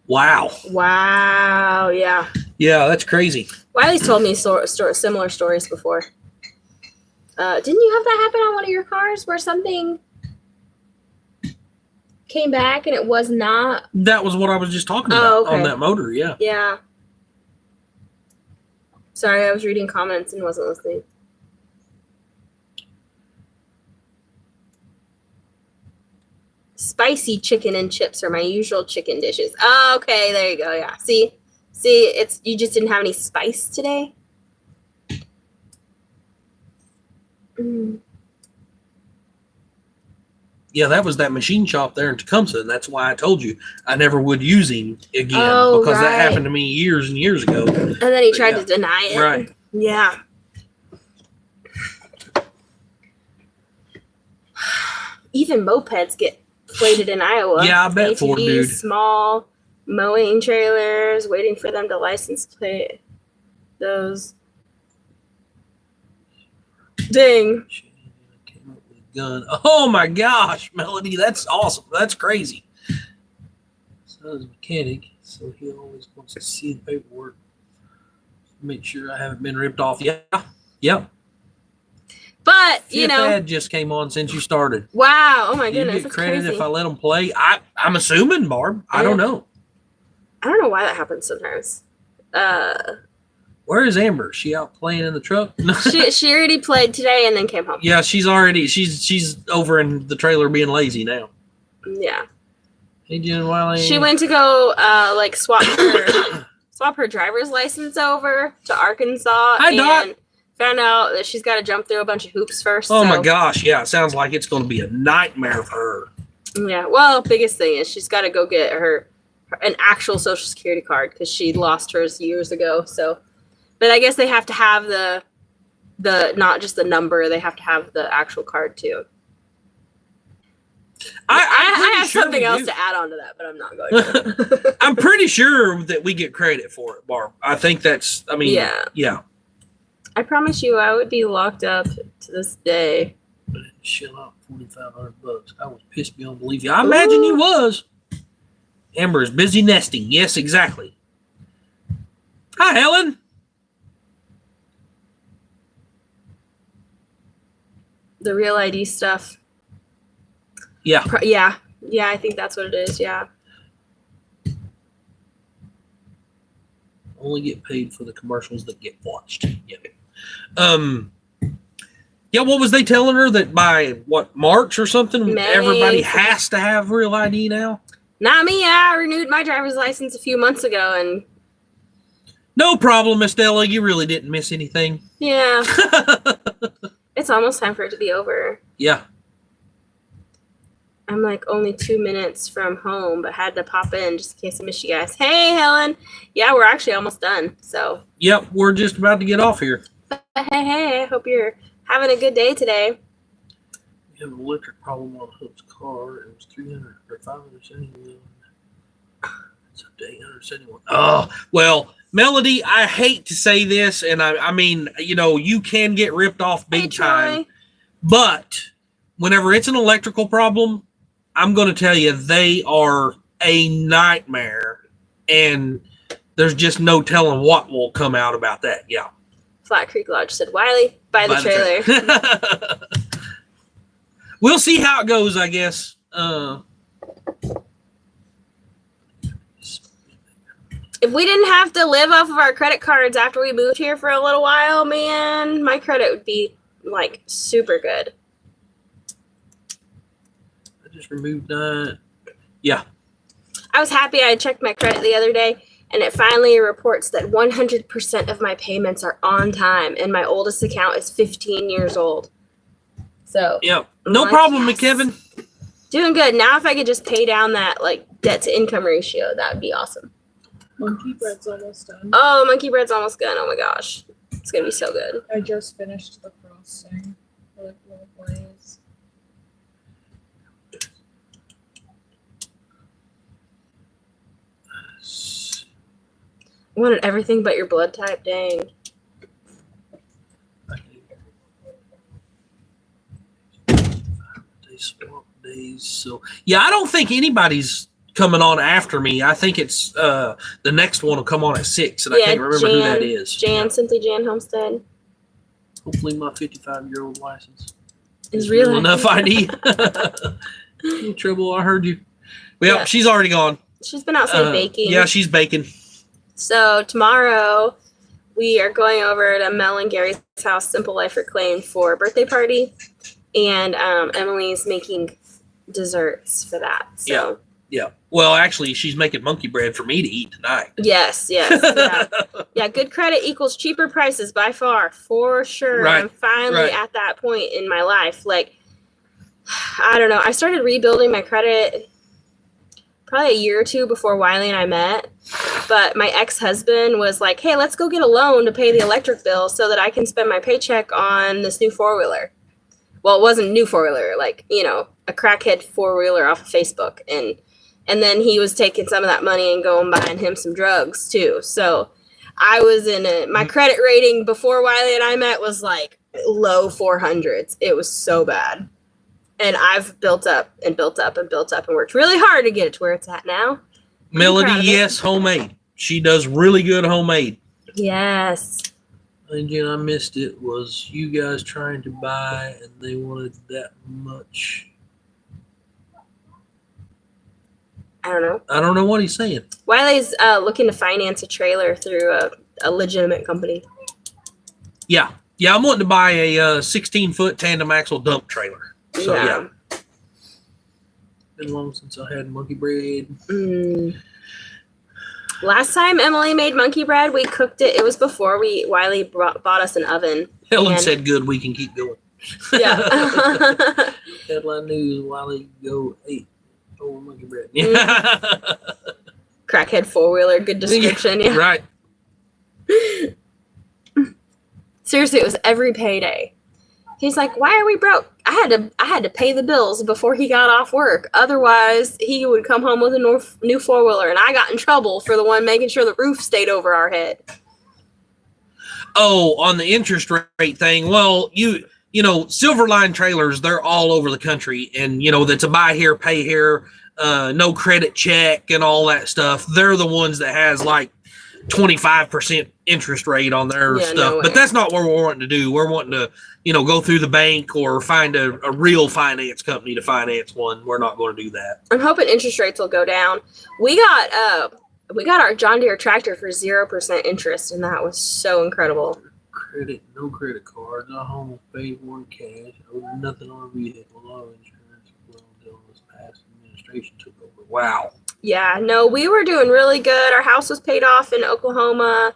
Wow, yeah. Yeah, that's crazy. Wiley's told me similar stories before. Didn't you have that happen on one of your cars where something came back and it was not? That was what I was just talking about on that motor, yeah. Yeah. Sorry, I was reading comments and wasn't listening. Spicy chicken and chips are my usual chicken dishes. Oh, okay, there you go. Yeah. See, it's you just didn't have any spice today. Yeah, that was that machine shop there in Tecumseh, and that's why I told you I never would use him again because that happened to me years and years ago. And then he tried to deny it. Right. Yeah. Even mopeds get plated in Iowa. Yeah, I bet for it, dude. Small mowing trailers, waiting for them to license plate those. Dang. Gun. Oh my gosh, Melody, that's awesome. That's crazy. Son's a mechanic, so he always wants to see the paperwork. Make sure I haven't been ripped off. Yeah. Yep. But Fifth ad just came on since you started. Wow. Oh my goodness. You get credit crazy. if I let them play. I'm assuming, Barb. I don't know. I don't know why that happens sometimes. Where is Amber? Is she out playing in the truck? she already played today and then came home. Yeah, she's over in the trailer being lazy now. Yeah. Hey, Jen Wiley. She went to go swap her driver's license over to Arkansas. Hi, Doc. And found out that she's got to jump through a bunch of hoops first. Oh my gosh, yeah, it sounds like it's going to be a nightmare for her. Yeah, well, biggest thing is she's got to go get an actual Social Security card because she lost hers years ago. So, but I guess they have to have the not just the number; they have to have the actual card too. I have something else to add on to that, but I'm not going to. I'm pretty sure that we get credit for it, Barb. I think that's. I mean, yeah. I promise you, I would be locked up to this day. But it shell out $4,500. I was pissed beyond belief. I imagine you was. Amber is busy nesting. Yes, exactly. Hi, Helen. The real ID stuff. Yeah. Yeah, I think that's what it is. Yeah. Only get paid for the commercials that get watched. Yeah. Yeah, what was they telling her that by March or something, everybody has to have real ID now? Not me. I renewed my driver's license a few months ago, and no problem, Miss Della. You really didn't miss anything. Yeah. It's almost time for it to be over. Yeah. I'm like only 2 minutes from home, but had to pop in just in case I missed you guys. Hey, Helen. Yeah, we're actually almost done. So. Yep, we're just about to get off here. Hey, I hope you're having a good day today. We have an electric problem on Hope's car. It was 300 or 571. It's a day 171. Oh, well, Melody, I hate to say this, and I mean, you can get ripped off big time, but whenever it's an electrical problem, I'm going to tell you they are a nightmare, and there's just no telling what will come out about that. Yeah. Flat Creek Lodge said, Wiley, buy the trailer. We'll see how it goes, I guess. If we didn't have to live off of our credit cards after we moved here for a little while, man, my credit would be like super good. I just removed that. Yeah. I was happy I checked my credit the other day, and it finally reports that 100% of my payments are on time, and my oldest account is 15 years old. So yeah, no problem, yes. McKevin. Doing good. Now if I could just pay down that like debt to income ratio, that would be awesome. Monkey bread's almost done. Oh, monkey bread's almost done. Oh my gosh. It's going to be so good. I just finished the frosting for like little glaze. I wanted everything but your blood type. Dang. So yeah, I don't think anybody's coming on after me. I think it's the next one will come on at 6, and I can't remember who that is. Simply Jan Homestead. Hopefully my 55-year-old license is real enough ID. No trouble, I heard you. Well, yeah. She's already gone. She's been outside baking. Yeah, she's baking. So tomorrow we are going over to Mel and Gary's house, Simple Life Reclaimed, for a birthday party. And Emily's making desserts for that. So. Yeah. Well, actually, she's making monkey bread for me to eat tonight. Yes. Yeah. Yeah, good credit equals cheaper prices by far, for sure. Right. I'm finally at that point in my life. Like, I don't know. I started rebuilding my credit probably a year or two before Wiley and I met. But my ex-husband was like, hey, let's go get a loan to pay the electric bill so that I can spend my paycheck on this new four-wheeler. Well, it wasn't a new four-wheeler, like, you know, a crackhead four-wheeler off of Facebook. And then he was taking some of that money and going buying him some drugs, too. So I was my credit rating before Wiley and I met was like low 400s. It was so bad. And I've built up and built up and built up and worked really hard to get it to where it's at now. Melody, yes, homemade. She does really good homemade. Yes. And Jen, I missed it. Was you guys trying to buy and they wanted that much? I don't know. I don't know what he's saying. Wiley's looking to finance a trailer through a legitimate company. Yeah. Yeah, I'm wanting to buy a 16-foot tandem axle dump trailer. So, yeah. Been long since I had monkey bread. Last time Emily made monkey bread, we cooked it. It was before Wiley bought us an oven. Helen said, good, we can keep going. Yeah. Headline news, Wiley go 8 over monkey bread. Crackhead four-wheeler, good description. Yeah. Right. Seriously, it was every payday. He's like, why are we broke? I had to pay the bills before he got off work. Otherwise, he would come home with a new four-wheeler, and I got in trouble for the one making sure the roof stayed over our head. Oh, on the interest rate thing. Well, you know, Silverline trailers, they're all over the country, and, you know, that's a buy here, pay here, no credit check and all that stuff. They're the ones that has like 25% interest rate on their stuff. No, but that's not what we're wanting to do. We're wanting to, you know, go through the bank or find a real finance company to finance one. We're not going to do that. I'm hoping interest rates will go down. We got our John Deere tractor for 0% interest, and that was so incredible. No credit cards. Our home was paid for in cash. Nothing on our vehicle. No insurance. Well, until this past administration took over. Wow. Yeah, no, we were doing really good. Our house was paid off in Oklahoma.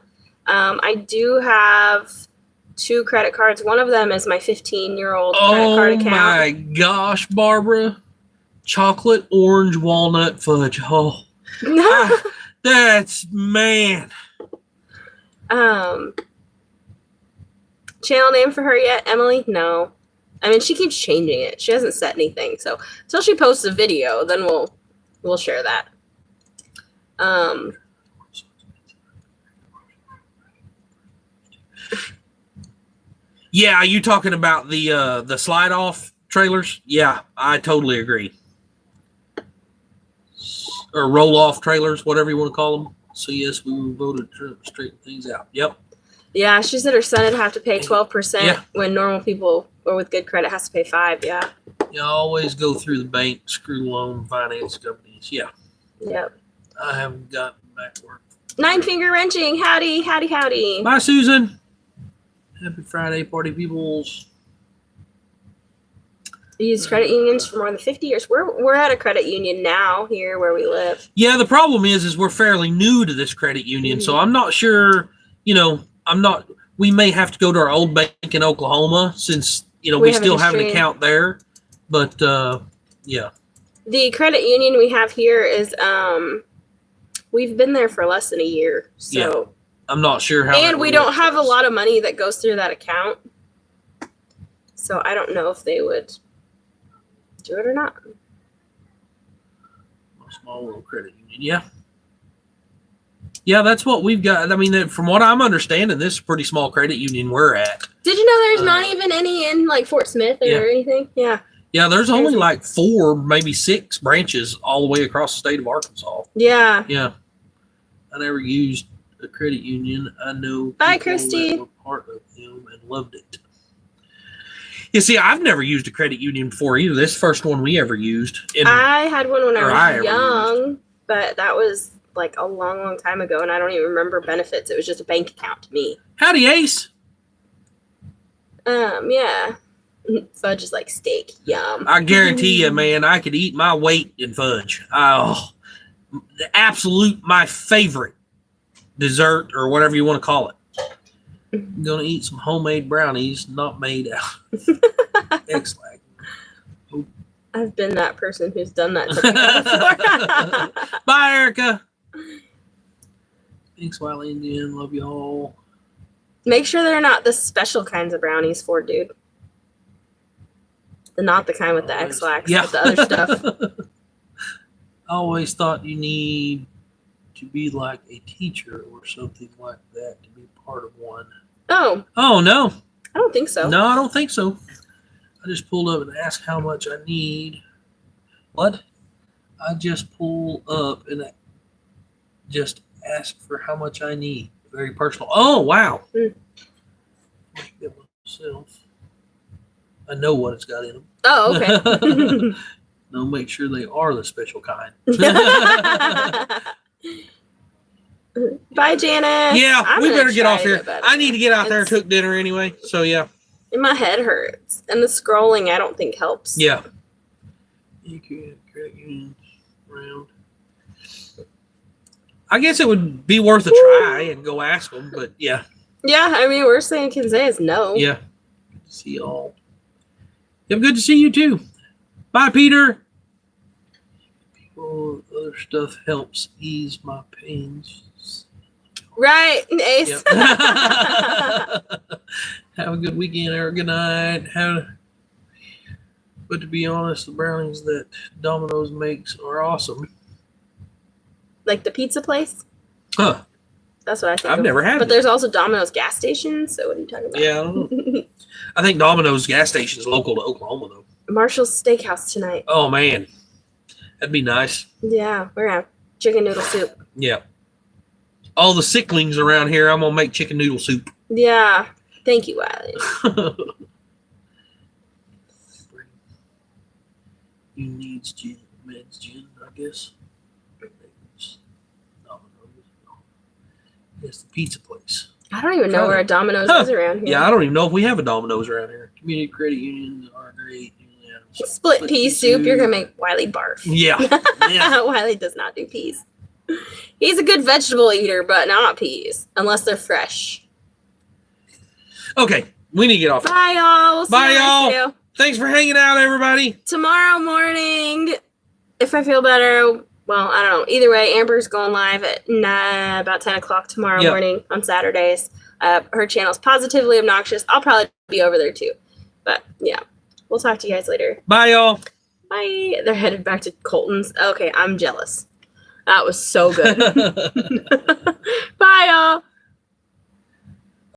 I do have 2 credit cards. One of them is my 15-year-old credit card account. Oh my gosh, Barbara. Chocolate, orange, walnut, fudge. Oh, that's, man. Channel name for her yet, Emily? No. I mean, she keeps changing it. She hasn't set anything. So until she posts a video, then we'll share that. Yeah, are you talking about the slide off trailers. Yeah, I totally agree. Or roll-off trailers, whatever you want to call them. So, yes, we voted to straighten things out. Yep. Yeah, she said her son would have to pay 12% Yeah. when normal people or with good credit has to pay 5%. Yeah. You always go through the bank, screw loan finance companies. Yeah. Yep. I haven't gotten back to work. 9-finger wrenching. Howdy, howdy, howdy. Bye, Susan. Happy Friday, party peoples. We use credit unions for more than 50 years. We're at a credit union now here where we live. Yeah, the problem is we're fairly new to this credit union, so I'm not sure, we may have to go to our old bank in Oklahoma since, we still have an account there. But, yeah. The credit union we have here is, we've been there for less than a year. So. Yeah. I'm not sure how. And we don't have a lot of money that goes through that account. So I don't know if they would do it or not. A small little credit union. Yeah. Yeah, that's what we've got. I mean, from what I'm understanding, this is a pretty small credit union we're at. Did you know there's not even any in like Fort Smith or anything? Yeah. Yeah, there's only like 4, maybe 6 branches all the way across the state of Arkansas. Yeah. Yeah. I never used a credit union. I know. Bye, Christy. That were part of them and loved it. You see, I've never used a credit union before either. This is the first one we ever used. I had one when I was young, but that was like a long, long time ago, and I don't even remember benefits. It was just a bank account to me. Howdy, Ace. Yeah. Fudge is like steak. Yum. I guarantee you, man, I could eat my weight in fudge. Oh, my favorite dessert or whatever you want to call it. I'm going to eat some homemade brownies, not made out. X-Lag. I've been that person who's done that to me before. Bye, Erica. Thanks, Wiley and Jenn. Love y'all. Make sure they're not the special kinds of brownies, Ford dude. Not the kind with the X-Lax, but the other stuff. I always thought you need to be like a teacher or something like that to be part of one. Oh. Oh, no. I don't think so. No, I don't think so. I just pulled up and asked how much I need. What? I just pull up and just ask for how much I need. Very personal. Oh, wow. Myself. I know what it's got in them. Oh, okay. No, make sure they are the special kind. Bye, Janice. Yeah, we better get off here. I need to get out there and cook dinner anyway. So, yeah. My head hurts. And the scrolling, I don't think helps. Yeah. You could credit unions around. I guess it would be worth a try and go ask them, but yeah. Yeah, I mean, worst thing I can say is no. Yeah. Good to see y'all. Yep, good to see you too. Bye, Peter. People, other stuff helps ease my pains. Right, Ace. Yep. Have a good weekend or a good night. But to be honest, the brownies that Domino's makes are awesome. Like the pizza place? Huh. That's what I think. I've never had But there's also Domino's gas stations, so what are you talking about? Yeah, I don't know. I think Domino's gas station is local to Oklahoma, though. Marshall's Steakhouse tonight. Oh, man. That'd be nice. Yeah, we're going to have chicken noodle soup. Yeah. All the sicklings around here, I'm going to make chicken noodle soup. Yeah. Thank you, Wiley. You needs meds, Jenn, I guess. It's the pizza place. I don't even know where a Domino's is around here. Yeah, I don't even know if we have a Domino's around here. Community credit unions are great. Yeah. Split pea soup. You're going to make Wiley barf. Yeah. Yeah. Wiley does not do peas. He's a good vegetable eater, but not peas, unless they're fresh. Okay, we need to get off. Bye, y'all. We'll see Bye, you y'all. next video. Thanks for hanging out, everybody. Tomorrow morning, if I feel better, well, I don't know. Either way, Amber's going live at about 10 o'clock tomorrow morning on Saturdays. Her channel's Positively Obnoxious. I'll probably be over there too. But yeah, we'll talk to you guys later. Bye, y'all. Bye. They're headed back to Colton's. Okay, I'm jealous. That was so good. Bye, y'all.